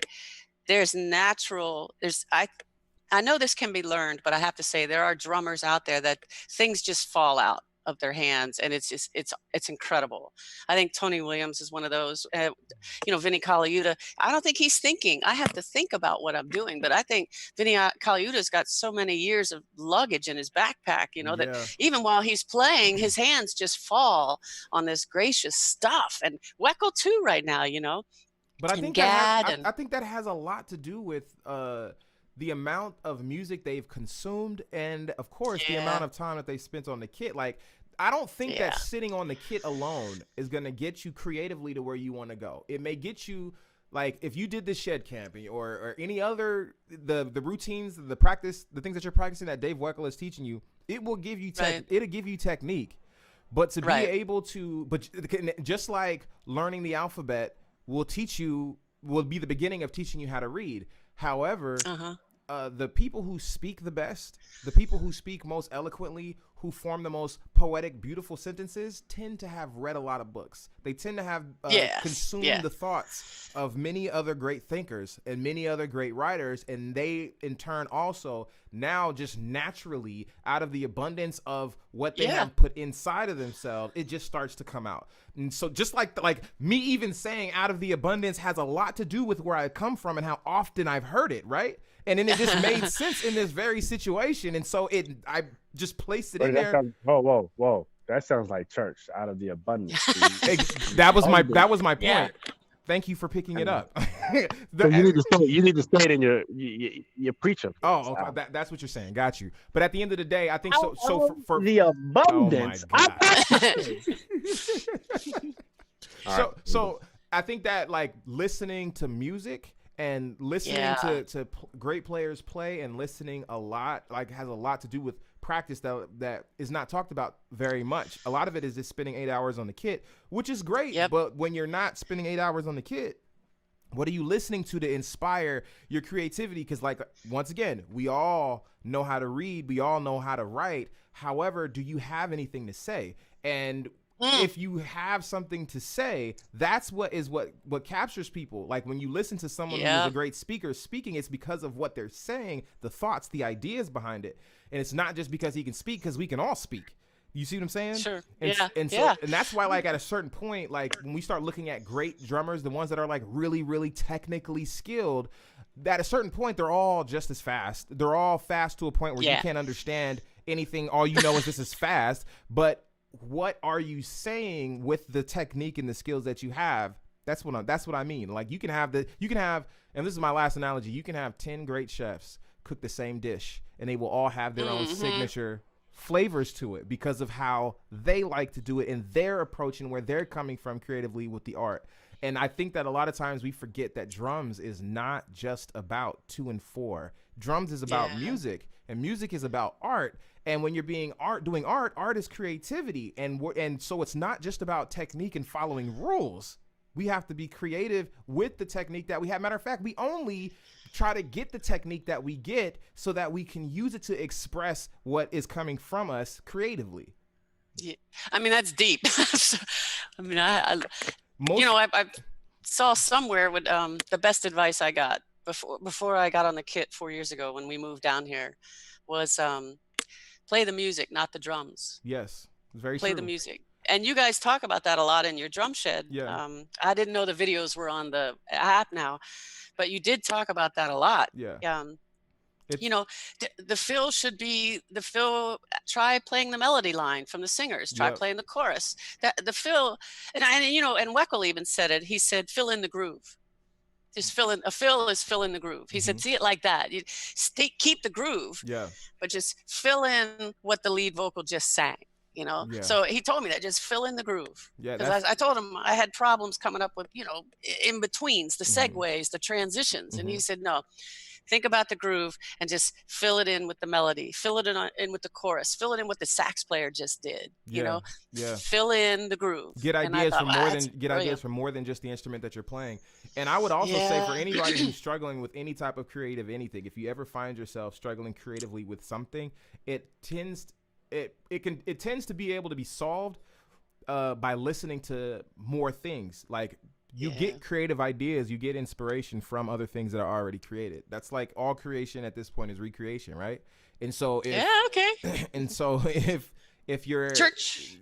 know this can be learned, but I have to say there are drummers out there that things just fall out of their hands, and it's incredible. I think Tony Williams is one of those. Vinny Colaiuta. I don't think he's thinking. I have to think about what I'm doing, but I think Vinny Colaiuta's got so many years of luggage in his backpack. That even while he's playing, his hands just fall on this gracious stuff. And Weckl too, right now. But I think I think that has a lot to do with the amount of music they've consumed, and of course the amount of time that they spent on the kit. Like, I don't think that sitting on the kit alone is going to get you creatively to where you want to go. It may get you, like, if you did this shed camping or any other, the routines, the practice, the things that you're practicing that Dave Weckl is teaching you, it will give you it'll give you technique. But to be able to, just like learning the alphabet will be the beginning of teaching you how to read. However, the people who speak the best, the people who speak most eloquently, who form the most poetic, beautiful sentences, tend to have read a lot of books. They tend to have consumed the thoughts of many other great thinkers and many other great writers, and they, in turn, also now just naturally, out of the abundance of what they have put inside of themselves, it just starts to come out. And so just like me even saying out of the abundance has a lot to do with where I come from and how often I've heard it, right? And then it just made sense in this very situation. And so I just placed it in there. Whoa. That sounds like church, out of the abundance. That was my point. Thank you for picking it up. So you need to stay it in your preacher. Oh, okay. That's what you're saying. Got you. But at the end of the day, I think so for the abundance. Oh my God. So I think that like listening to music and listening to great players play and listening a lot like has a lot to do with practice that is not talked about very much. A lot of it is just spending 8 hours on the kit, which is great. Yep. But when you're not spending 8 hours on the kit, what are you listening to inspire your creativity? Because like, once again, we all know how to read. We all know how to write. However, do you have anything to say? And if you have something to say, that's what captures people. Like when you listen to someone who is a great speaker speaking, it's because of what they're saying, the thoughts, the ideas behind it. And it's not just because he can speak, because we can all speak. You see what I'm saying? Sure. And that's why, like, at a certain point, like when we start looking at great drummers, the ones that are like really, really technically skilled, at a certain point, they're all just as fast. They're all fast to a point where you can't understand anything. All you know is this is fast. But what are you saying with the technique and the skills that you have? That's what I mean. Like you can have, and this is my last analogy. You can have 10 great chefs cook the same dish, and they will all have their own signature flavors to it because of how they like to do it and their approach and where they're coming from creatively with the art. And I think that a lot of times we forget that drums is not just about 2 and 4. Drums is about music, and music is about art. And when you're doing art is creativity. And so it's not just about technique and following rules. We have to be creative with the technique that we have. Matter of fact, we only try to get the technique that we get so that we can use it to express what is coming from us creatively. Yeah, I mean, that's deep. I mean, I saw somewhere with the best advice I got before I got on the kit 4 years ago when we moved down here was play the music, not the drums. Yes, it's very play true. the music. And you guys talk about that a lot in your drum shed. Yeah. I didn't know the videos were on the app now, but you did talk about that a lot. Yeah. You know, the fill should be the fill. Try playing the melody line from the singers. Try playing the chorus. The fill, and Weckel even said it. He said, "Fill in the groove." Just fill in. A fill is fill in the groove. He said, "See it like that. You keep the groove. Yeah. But just fill in what the lead vocal just sang." You know, so he told me that just fill in the groove. Yeah, because I told him I had problems coming up with, in betweens, the segues, the transitions. And he said, no, think about the groove and just fill it in with the melody, fill it in with the chorus, fill it in what the sax player just did, fill in the groove. Get ideas from more than just the instrument that you're playing. And I would also say for anybody who's struggling with any type of creative anything, if you ever find yourself struggling creatively with something, it tends to be able to be solved by listening to more things. Like you get creative ideas, you get inspiration from other things that are already created. That's like all creation at this point is recreation, right? And so and so if you're church,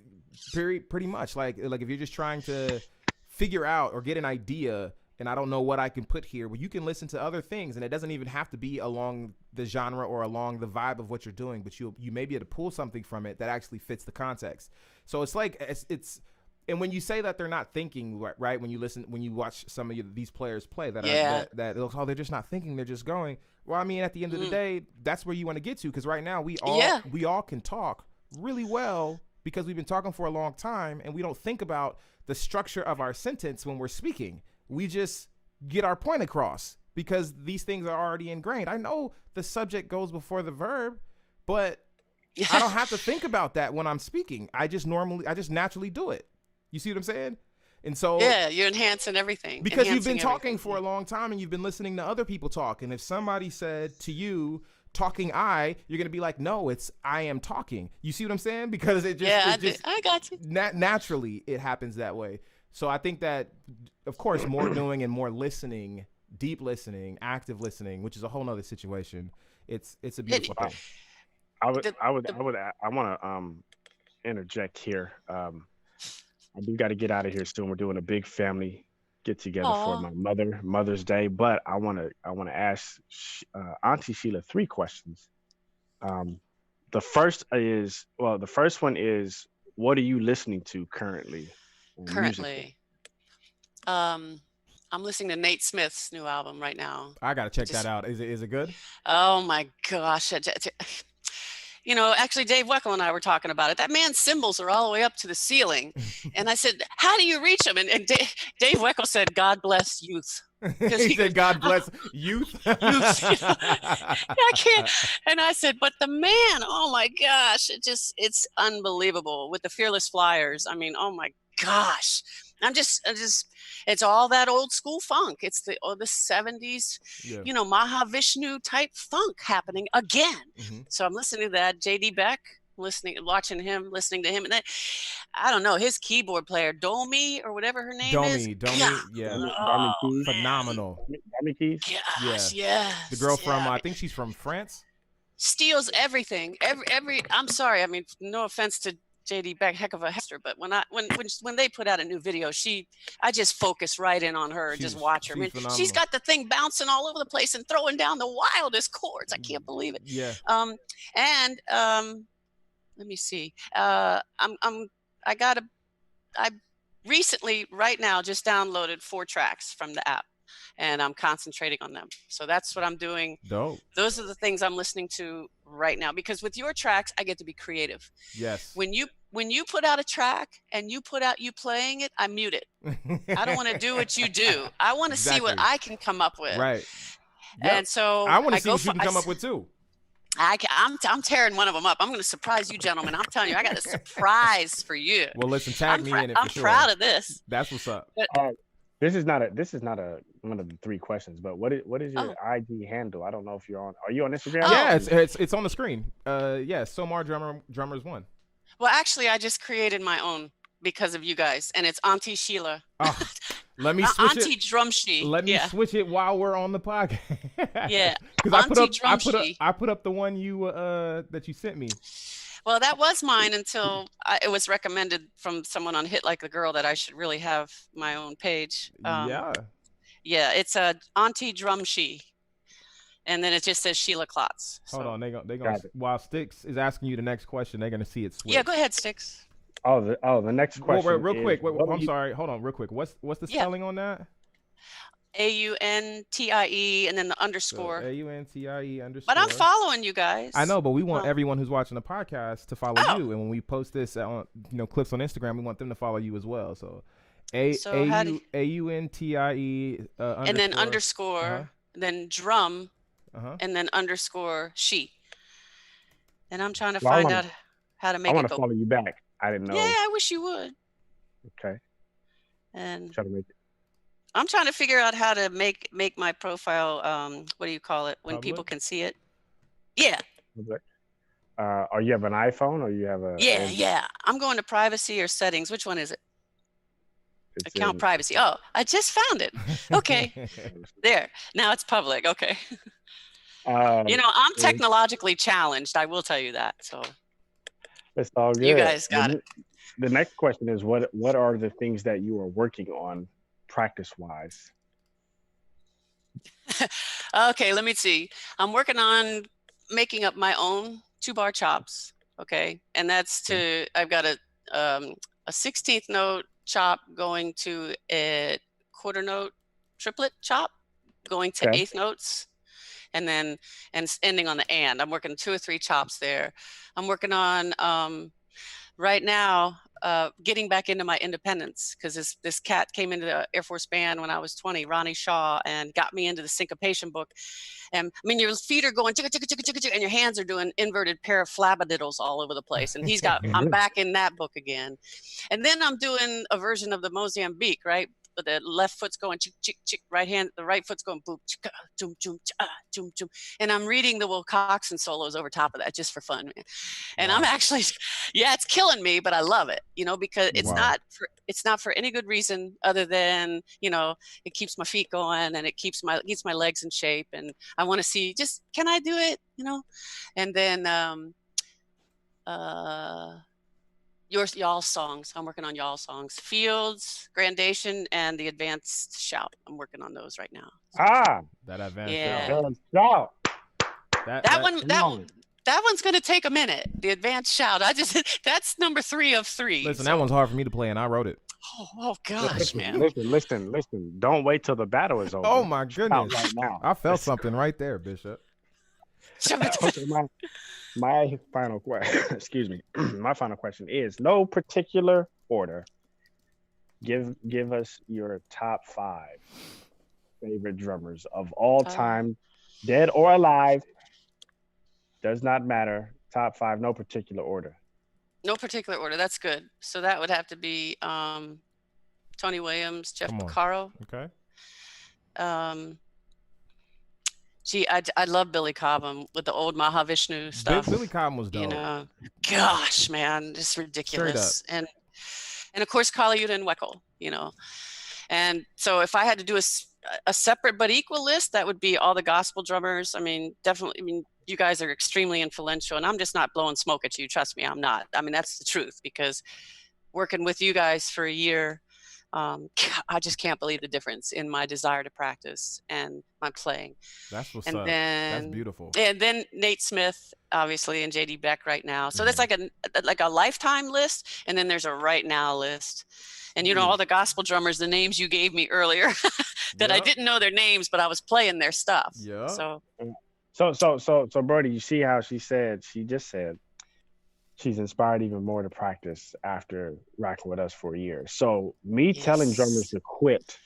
pretty much like if you're just trying to figure out or get an idea and I don't know what I can put here, well, you can listen to other things, and it doesn't even have to be along the genre or along the vibe of what you're doing, but you may be able to pull something from it that actually fits the context. So it's like it's and when you say that they're not thinking, right? When you watch some of these players play, they're just not thinking, they're just going. Well, I mean, at the end of the day, that's where you want to get to, because right now we all can talk really well because we've been talking for a long time, and we don't think about the structure of our sentence when we're speaking. We just get our point across because these things are already ingrained. I know the subject goes before the verb, but I don't have to think about that when I'm speaking. I just naturally do it. You see what I'm saying? And so you're enhancing everything. Because you've been talking for a long time and you've been listening to other people talk. And if somebody said to you, talking you're going to be like, no, it's I am talking. You see what I'm saying? Because it just, I got you. Naturally, it happens that way. So I think that, of course, more doing and more listening, deep listening, active listening, which is a whole nother situation. It's a beautiful thing. I want to interject here. I do got to get out of here soon. We're doing a big family get together for my Mother's Day, but I want to ask Aunty Sheila 3 questions. The first one is, what are you listening to currently? Currently, I'm listening to Nate Smith's new album right now. I gotta check that out. Is it good? Oh my gosh. You know, actually, Dave Weckl and I were talking about it. That man's cymbals are all the way up to the ceiling. And I said, how do you reach them? And Dave Weckl said, God bless youth. He said, God bless youth. Youth. You know, I can't. And I said, but the man, oh my gosh, it's unbelievable with the Fearless Flyers. I mean, oh my gosh. I'm just, it's all that old school funk. It's the 70s, you know, Mahavishnu type funk happening again. So I'm listening to that. JD Beck, watching him, listening to him. And then, I don't know, his keyboard player, Domi or whatever her name is. Domi, yeah. Oh, phenomenal. Domi Keys? Gosh, yeah. The girl from, I think she's from France. Steals everything. I'm sorry. I mean, no offense to JD Beck, heck of a hester, but when they put out a new video, I just focus right in on her and just watch her. I mean, she's got the thing bouncing all over the place and throwing down the wildest chords. I can't believe it. Yeah. Let me see. I recently, right now, just downloaded 4 tracks from the app, and I'm concentrating on them. So that's what I'm doing. Dope. Those are the things I'm listening to right now, because with your tracks, I get to be creative. Yes. When you put out a track and you put out you playing it, I mute it. I don't want to do what you do. I want to see what I can come up with. Right. Yep. And so I want to see what you can come up with too. I'm tearing one of them up. I'm going to surprise you, gentlemen. I'm telling you, I got a surprise for you. Well, listen, tag me in it. I'm proud of this. That's what's up. This is not a one of the 3 questions, but what is your IG handle? I don't know if you're on. Are you on Instagram? Yeah, it's on the screen. Somar Drummers 1. Well, actually, I just created my own because of you guys, and it's Aunty Sheila. Oh, let me switch Aunty Drumshe. Let me switch it while we're on the podcast. Yeah, because I put up the one you that you sent me. Well, that was mine until it was recommended from someone on Hit Like the Girl that I should really have my own page. Yeah, it's Aunty Drumshe, and then it just says Sheila Klotz. Hold on, they gonna while Sticks is asking you the next question, they're gonna see it switch. Yeah, go ahead, Sticks. The next question. Well, real quick. I'm sorry. Hold on, real quick. What's the spelling on that? AUNTIE and then the underscore. So AUNTIE underscore. But I'm following you guys. I know, but we want everyone who's watching the podcast to follow you. And when we post this on clips on Instagram, we want them to follow you as well. So AUNTIE and then underscore, then drum, and then underscore she. And I'm trying to find out how to make it go. I want to follow you back. I didn't know. Yeah, I wish you would. Okay. And try to make it. I'm trying to figure out how to make my profile. What do you call it when Public? people can see it? Yeah. Are you have an iPhone or you have a? Yeah. I'm going to privacy or settings. Which one is it? Account privacy. Oh, I just found it. Okay. There. Now it's public. Okay. I'm technologically challenged. I will tell you that. So. It's all good. You guys got it. The next question is what are the things that you are working on practice-wise? Okay, let me see. I'm working on making up my own 2-bar chops. Okay, and that's I've got a 16th note chop going to a quarter note triplet chop going to 8th notes. And then ending on the and. I'm working 2 or 3 chops there. I'm working on right now getting back into my independence, because this cat came into the Air Force Band when I was 20, Ronnie Shaw, and got me into the syncopation book. And I mean, your feet are going chicka, chicka, chicka, chicka, and your hands are doing inverted paraflabadiddles all over the place. And I'm back in that book again. And then I'm doing a version of the Mozambique, right? But the left foot's going chick, chick, chick, the right foot's going boom, chick, doom, doom, doom, doom. And I'm reading the Will Coxon solos over top of that just for fun, man. And I'm actually, it's killing me, but I love it, because it's not for any good reason other than, it keeps my feet going and it keeps my legs in shape. And I want to see can I do it, And then, y'all songs. I'm working on y'all songs. Fields, Grandation, and the Advanced Shout. I'm working on those right now. That advanced shout. That one's gonna take a minute. The Advanced Shout. That's number 3 of 3. Listen, that one's hard for me to play, and I wrote it. Oh gosh, man. Listen. Don't wait till the battle is over. Oh my goodness. Right now. I felt something right there, Bishop. Okay, my final question, excuse me. My final question is no particular order. Give us your top 5 favorite drummers of all time, dead or alive. Does not matter. Top 5, no particular order. No particular order. That's good. So that would have to be Tony Williams, Jeff Porcaro. Okay. Gee, I love Billy Cobham with the old Mahavishnu stuff. Billy Cobham was dope. You know, gosh, man, just ridiculous. And of course, Kali Yuta and Weckel, you know. And so if I had to do a separate but equal list, that would be all the gospel drummers. I mean, definitely. I mean, you guys are extremely influential, and I'm just not blowing smoke at you. Trust me, I'm not. I mean, that's the truth, because working with you guys for a year, I just can't believe the difference in my desire to practice and my playing. That's what's up. That's beautiful. And then Nate Smith, obviously, and JD Beck right now. So that's like a lifetime list, and then there's a right now list. And you know, all the gospel drummers, the names you gave me earlier, that I didn't know their names, but I was playing their stuff. Yeah. So Brody, you see how she just said she's inspired even more to practice after rocking with us for a year. So me telling drummers to quit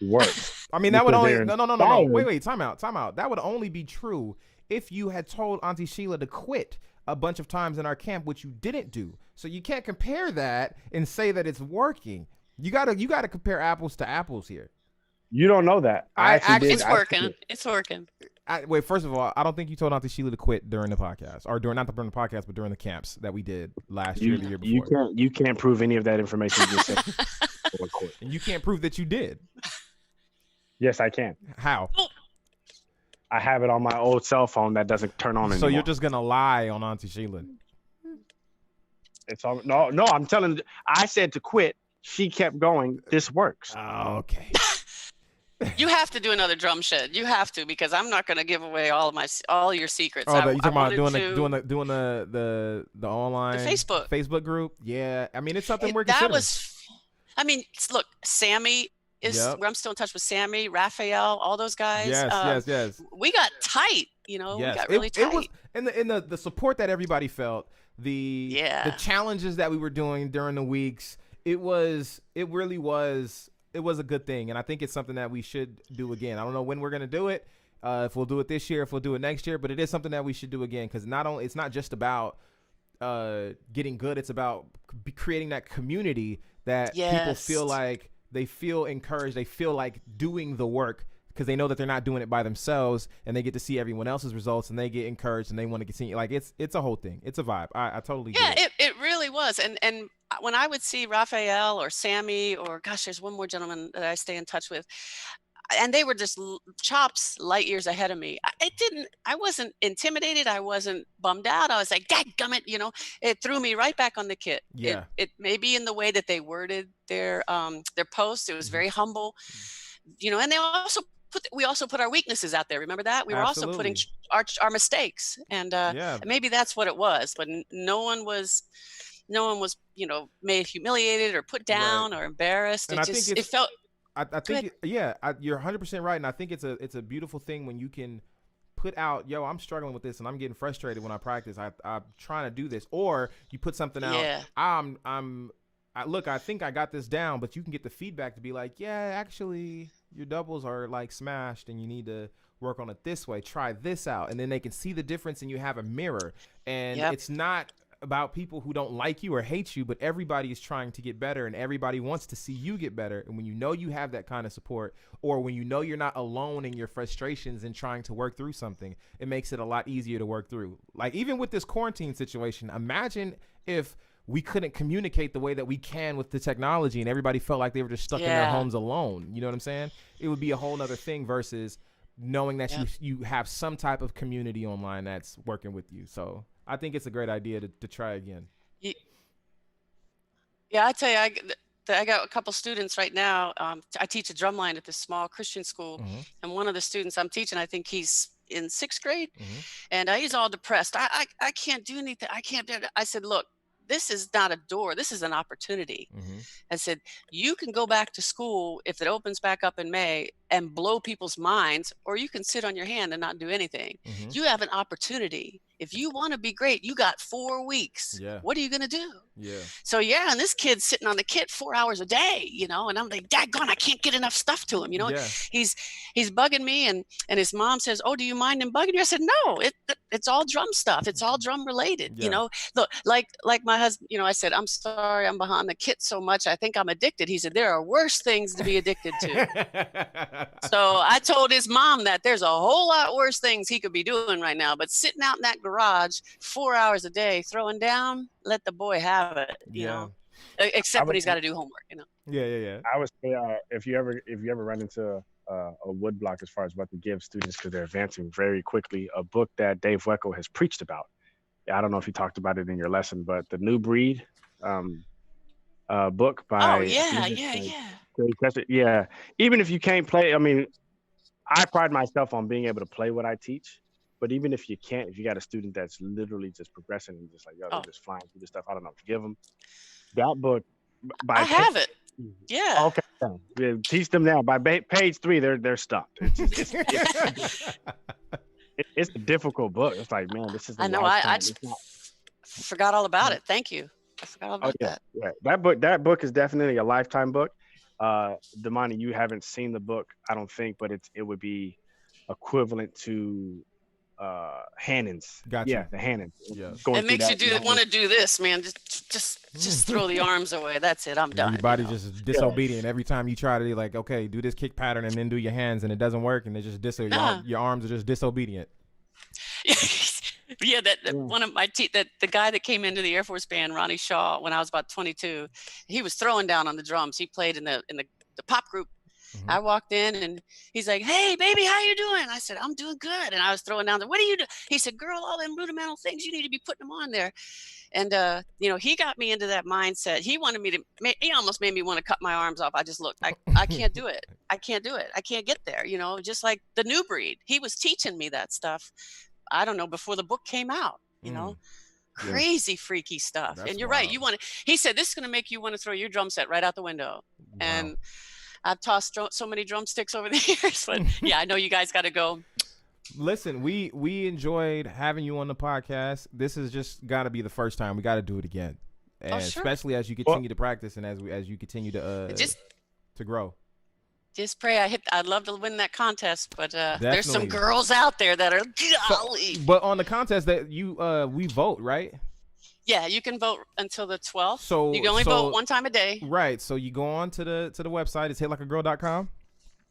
works. I mean, that would only no. Wait, time out. That would only be true if you had told Auntie Sheila to quit a bunch of times in our camp, which you didn't do. So you can't compare that and say that it's working. You gotta compare apples to apples here. You don't know that. It's working. Wait, first of all, I don't think you told Auntie Sheila to quit during the podcast, or not during the podcast, but during the camps that we did last year, the year before. You can't prove any of that information you just said. And you can't prove that you did. Yes, I can. How? I have it on my old cell phone that doesn't turn on anymore. So you're just gonna lie on Auntie Sheila? It's all no. I'm telling. I said to quit. She kept going. This works. Oh, okay. You have to do another drum shed. You have to, because I'm not going to give away all your secrets. Oh, you talking about doing the online Facebook group? Yeah, I mean, it's something we're considering. I mean, look, Sammy is. I'm still in touch with Sammy, Raphael, all those guys. Yes. We got tight. You know, we got really tight. It was, and the support that everybody felt, the challenges that we were doing during the weeks. It really was a good thing, and I think it's something that we should do again. I don't know when we're gonna do it, if we'll do it this year, if we'll do it next year, but it is something that we should do again, because it's not just about getting good. It's about creating that community that people feel like they feel encouraged, they feel like doing the work, because they know that they're not doing it by themselves, and they get to see everyone else's results, and they get encouraged, and they want to continue. Like it's a whole thing. It's a vibe. I totally get it. It really was. And when I would see Raphael or Sammy, or gosh, there's one more gentleman that I stay in touch with, and they were just chops light years ahead of me. I wasn't intimidated. I wasn't bummed out. I was like, dadgummit, you know, it threw me right back on the kit. Yeah. It may be in the way that they worded their posts. It was very humble, you know, and we also put our weaknesses out there. Remember that? We were also putting our mistakes, and maybe that's what it was. But no one was, you know, made humiliated or put down or embarrassed. And It felt. I think you're 100% right, and I think it's a beautiful thing when you can put out, I'm struggling with this, and I'm getting frustrated when I practice. I'm trying to do this, or you put something out. I think I got this down, but you can get the feedback to be like, actually, your doubles are like smashed, and you need to work on it this way. Try this out, and then they can see the difference, and you have a mirror. And it's not about people who don't like you or hate you, but everybody is trying to get better, and everybody wants to see you get better. And when you know you have that kind of support, or when you know you're not alone in your frustrations and trying to work through something, it makes it a lot easier to work through. Like, even with this quarantine situation, imagine if we couldn't communicate the way that we can with the technology, and everybody felt like they were just stuck in their homes alone. You know what I'm saying? It would be a whole nother thing versus knowing that you have some type of community online that's working with you. So I think it's a great idea to try again. Yeah, I tell you, I got a couple students right now. I teach a drumline at this small Christian school, and one of the students I'm teaching, I think he's in 6th grade, and he's all depressed. I can't do anything. I can't do it. I said, look, this is not a door. This is an opportunity. I said, you can go back to school if it opens back up in May and blow people's minds, or you can sit on your hand and not do anything. You have an opportunity. If you want to be great, you got 4 weeks. What are you going to do? So and this kid's sitting on the kit 4 hours a day, you know, and I'm like, daggone, I can't get enough stuff to him, you know. He's bugging me, and his mom says, oh, do you mind him bugging you? I said, no, it's all drum stuff. It's all drum related, you know. Look, like my husband, you know, I said, I'm sorry, I'm behind the kit so much, I think I'm addicted. He said, there are worse things to be addicted to. So I told his mom that there's a whole lot worse things he could be doing right now, but sitting out in that garage 4 hours a day throwing down, let the boy have it, you know, except when he's got to do homework, you know. I would say if you ever run into a wood block as far as what to give students because they're advancing very quickly, a book that Dave Weckel has preached about. I don't know if you talked about it in your lesson, but The New Breed book by even if you can't play, I mean, I pride myself on being able to play what I teach, but even if you can't, if you got a student that's literally just progressing and just like, they're just flying through the stuff, I don't know, forgive them. That book I have it. Okay. Teach them now. By page 3, they're stumped. It's a difficult book. It's like, man, this is. I know. I just forgot all about it. Thank you. I forgot all about that. Yeah, that book is definitely a lifetime book. Damani, you haven't seen the book, I don't think, but it would be equivalent to Hannon's. Gotcha. Yeah, the Hannon. It makes you want to do this, man. Just throw the arms away. That's it. I'm done. Your body's just disobedient every time you try to be like, okay, do this kick pattern and then do your hands, and it doesn't work, and it's just your arms are just disobedient. One of my the guy that came into the Air Force Band, Ronnie Shaw, when I was about 22, he was throwing down on the drums. He played in the pop group. I walked in and he's like, hey, baby, how you doing? I said, I'm doing good. And I was throwing down what do you do? He said, girl, all them rudimental things, you need to be putting them on there. And, you know, he got me into that mindset. He almost made me want to cut my arms off. I just looked, I can't do it. I can't do it. I can't get there. You know, just like The New Breed. He was teaching me that stuff. I don't know, before the book came out, you know. Crazy freaky stuff. And you're right. He said, this is going to make you want to throw your drum set right out the window. And I've tossed so many drumsticks over the years, but I know you guys got to go. Listen, we enjoyed having you on the podcast. This has just got to be the first time. We got to do it again, and especially as you continue to practice and as you continue to grow. Just pray. I'd love to win that contest, but there's some girls out there that are golly. But on the contest that we vote, right? Yeah, you can vote until the 12th. So you can only vote one time a day. Right. So you go on to the website. It's hitlikeagirl.com.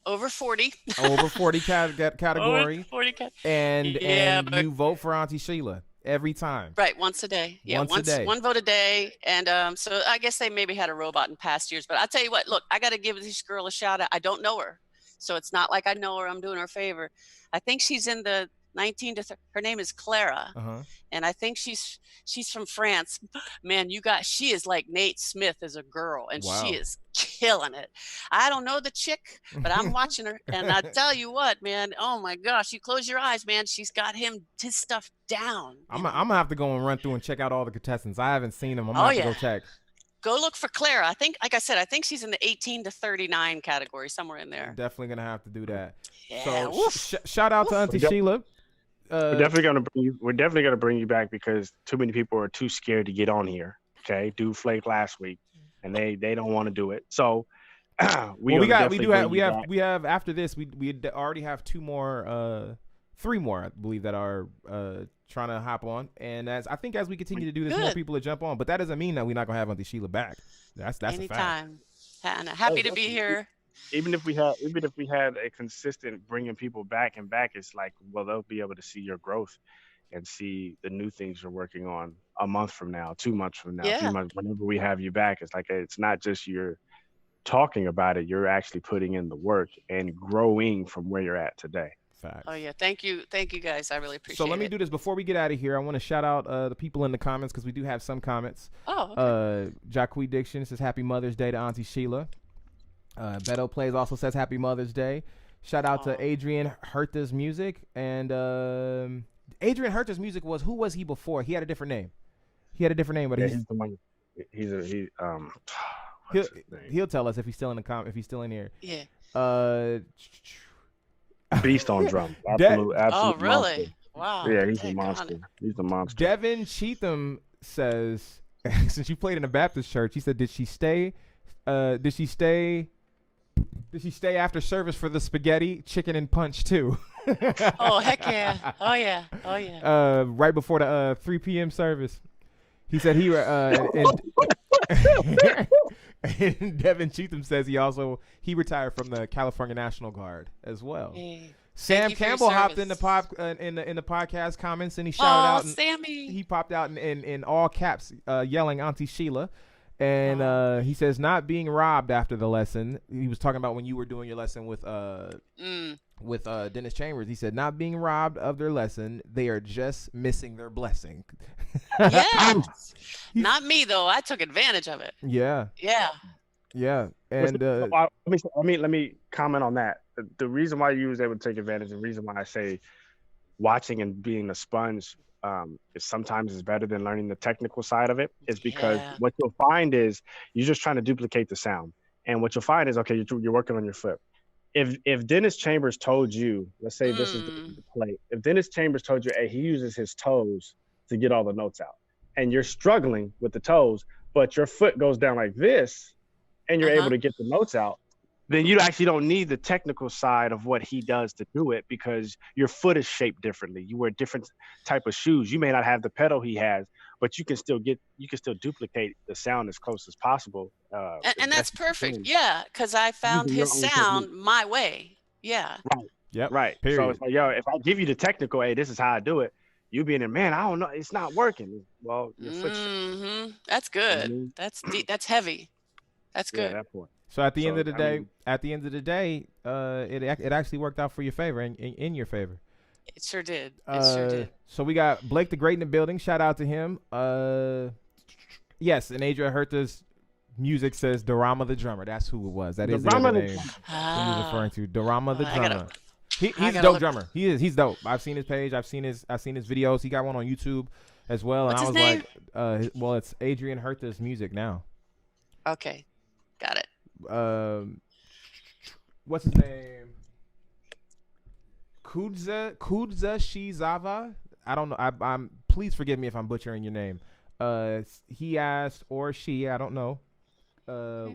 Over 40. Over 40 category. Over 40 and you vote for Aunty Sheila every time. Right, once a day. Yeah, once a day. One vote a day. And so I guess they maybe had a robot in past years. But I'll tell you what, look, I got to give this girl a shout out. I don't know her. So it's not like I know her. I'm doing her a favor. I think she's in the 19 to her name is Clara, and I think she's from France. Man, she is like Nate Smith as a girl, and she is killing it. I don't know the chick, but I'm watching her, and I tell you what, man, oh my gosh, you close your eyes, man, she's got his stuff down. I'm gonna have to go and run through and check out all the contestants. I haven't seen them. I'm gonna have to go check. Go look for Clara. I think, like I said, I think she's in the 18 to 39 category, somewhere in there. I'm definitely gonna have to do that. Yeah. So shout out to Aunty Sheila. We're definitely gonna bring you back because too many people are too scared to get on here. Okay, Dude flaked last week, and they don't want to do it. So we have after this we already have three more I believe that are trying to hop on, and as we continue to do this, more people will jump on. But that doesn't mean that we're not gonna have Aunty Sheila back. That's anytime. A fact. Happy to be here. Even if we had a consistent bringing people back, it's like, well, they'll be able to see your growth and see the new things you're working on a month from now, 2 months from now, 3 months. Whenever we have you back, it's like it's not just you're talking about it; you're actually putting in the work and growing from where you're at today. Facts. Oh yeah, thank you guys. I really appreciate it. So let me do this before we get out of here. I want to shout out the people in the comments because we do have some comments. Oh. Okay. Jacque Diction says Happy Mother's Day to Aunty Sheila. Beto Plays also says Happy Mother's Day. Shout out to Adrian Herta's Music. And Adrian Herta's Music who was he before? He had a different name. He had a different name, but he's the one. He'll tell us if he's still in the if he's still in here. Yeah. Beast on drum. Absolute oh, really? Monster. Wow. Yeah, he's a monster. He's a monster. Devin Cheatham says, since you played in a Baptist church, he said, did she stay after service for the spaghetti, chicken, and punch too? Oh, heck yeah. Oh, yeah. Oh, yeah. Right before the 3 p.m. service. He said and Devin Cheatham says he retired from the California National Guard as well. Hey. Sam Campbell hopped in the podcast comments and he shouted out. Sammy! He popped out in all caps, yelling Aunty Sheila. And he says not being robbed after the lesson. He was talking about when you were doing your lesson with Dennis Chambers. He said not being robbed of their lesson. They are just missing their blessing. Yes. Not me though. I took advantage of it. Yeah. Yeah. Yeah. And let me comment on that. The reason why you was able to take advantage, and the reason why I say watching and being a sponge is sometimes is better than learning the technical side of it, is because what you'll find is you're just trying to duplicate the sound. And what you'll find is, okay, you're working on your foot. If Dennis Chambers told you, let's say this is the play. If Dennis Chambers told you, hey, he uses his toes to get all the notes out, and you're struggling with the toes, but your foot goes down like this, and you're able to get the notes out, then you actually don't need the technical side of what he does to do it, because your foot is shaped differently. You wear different type of shoes. You may not have the pedal he has, but you can still duplicate the sound as close as possible. And that's perfect. Yeah, because I found his sound my way. Yeah. Right. Yep. Right. Period. So it's like, yo, if I give you the technical, hey, this is how I do it, you being in, man, I don't know, it's not working. Well, your foot's that's good. That's deep. That's heavy. That's good. Yeah, that point. So at the end of the day, it actually worked out for your favor and in your favor. It sure did. It sure did. So we got Blake the Great in the building. Shout out to him. Yes, and Adria Herta's music says Dorama the drummer. That's who it was. That is the name he was referring to. Dorama the drummer. He's a dope drummer. He's dope. I've seen his page. I've seen his videos. He got one on YouTube as well. What's and his I was name? like, well, it's Adrian Herta's music now. Okay, got it. What's his name? Kudza Shizawa. I don't know. I'm please forgive me if I'm butchering your name. He asked, or she, I don't know.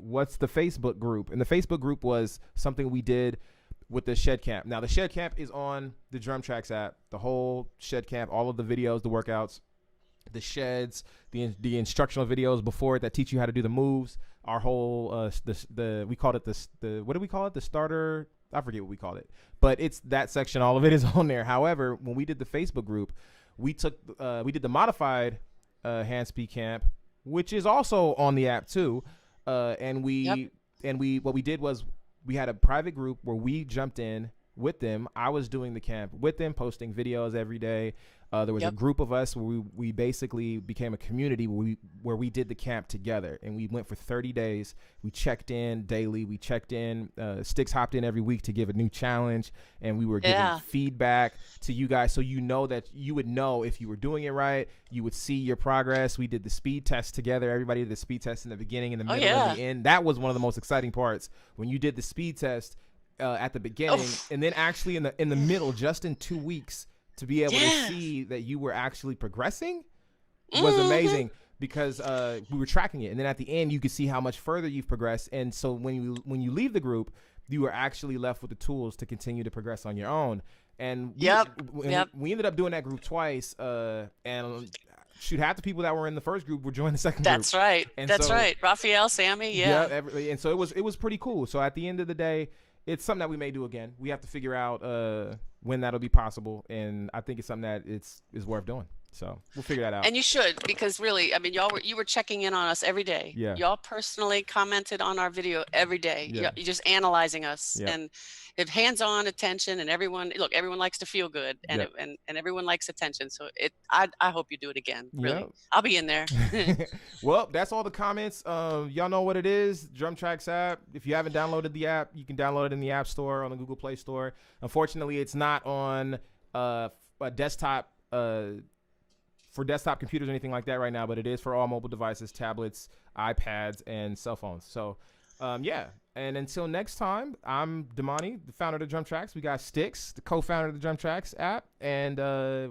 What's the Facebook group? And the Facebook group was something we did with the Shed Camp. Now the Shed Camp is on the Drum Tracks app. The whole Shed Camp, all of the videos, the workouts, the sheds, the instructional videos before it that teach you how to do the moves. Our whole we called it the what do we call it? The starter. I forget what we called it, but it's that section. All of it is on there. However, when we did the Facebook group, we did the modified hand speed camp, which is also on the app too. And what we did was we had a private group where we jumped in with them. I was doing the camp with them, posting videos every day. There was a group of us where we basically became a community where we did the camp together, and we went for 30 days. We checked in daily. We checked in. Sticks hopped in every week to give a new challenge, and we were giving feedback to you guys, so you know that you would know if you were doing it right. You would see your progress. We did the speed test together. Everybody did the speed test in the beginning, in the middle, and the end. That was one of the most exciting parts when you did the speed test at the beginning, and then actually in the middle, just in 2 weeks. To be able to see that you were actually progressing was amazing, because we were tracking it, and then at the end you could see how much further you've progressed. And so when you leave the group, you were actually left with the tools to continue to progress on your own. And we ended up doing that group twice, and shoot, half the people that were in the first group were joining the second group. That's right. And that's right. Raphael, Sammy, and so it was pretty cool. So at the end of the day, it's something that we may do again. We have to figure out when that'll be possible, and I think it's something that is worth doing. So we'll figure that out. And you should, because really, I mean, you were checking in on us every day. Yeah. Y'all personally commented on our video every day. Yeah. You're just analyzing us, Yeah. and if hands-on attention, and everyone likes to feel good, and Yeah. and everyone likes attention. So I hope you do it again. Really, Yeah. I'll be in there. Well, that's all the comments. Y'all know what it is. Drum Tracks app. If you haven't downloaded the app, you can download it in the App Store, on the Google Play Store. Unfortunately, it's not on a desktop for desktop computers or anything like that right now, but it is for all mobile devices, tablets, iPads, and cell phones. So, yeah. And until next time, I'm Damani, the founder of the Drum Tracks. We got Sticks, the co-founder of the Drum Tracks app, and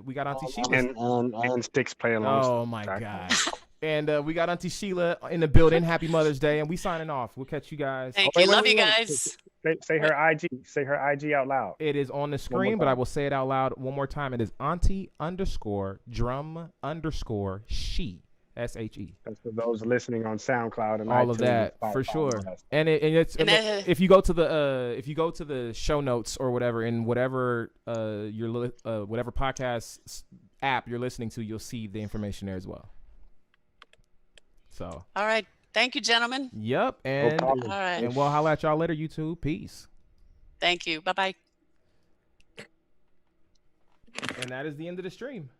we got Aunty Sheila. And Sticks playing along. Oh my God. And we got Aunty Sheila in the building. Happy Mother's Day, and we signing off. We'll catch you guys. Thank you. Love you guys. Say her IG. Say her IG out loud. It is on the screen, but I will say it out loud one more time. It is Aunty_drum_she. SHE. That's for those listening on SoundCloud and all iTunes, of that for sure. And if you go to the show notes or whatever in whatever whatever podcast app you're listening to, you'll see the information there as well. So all right, thank you, gentlemen. Yep, and all right, and we'll holler at y'all later. YouTube, peace. Thank you. Bye bye. And that is the end of the stream.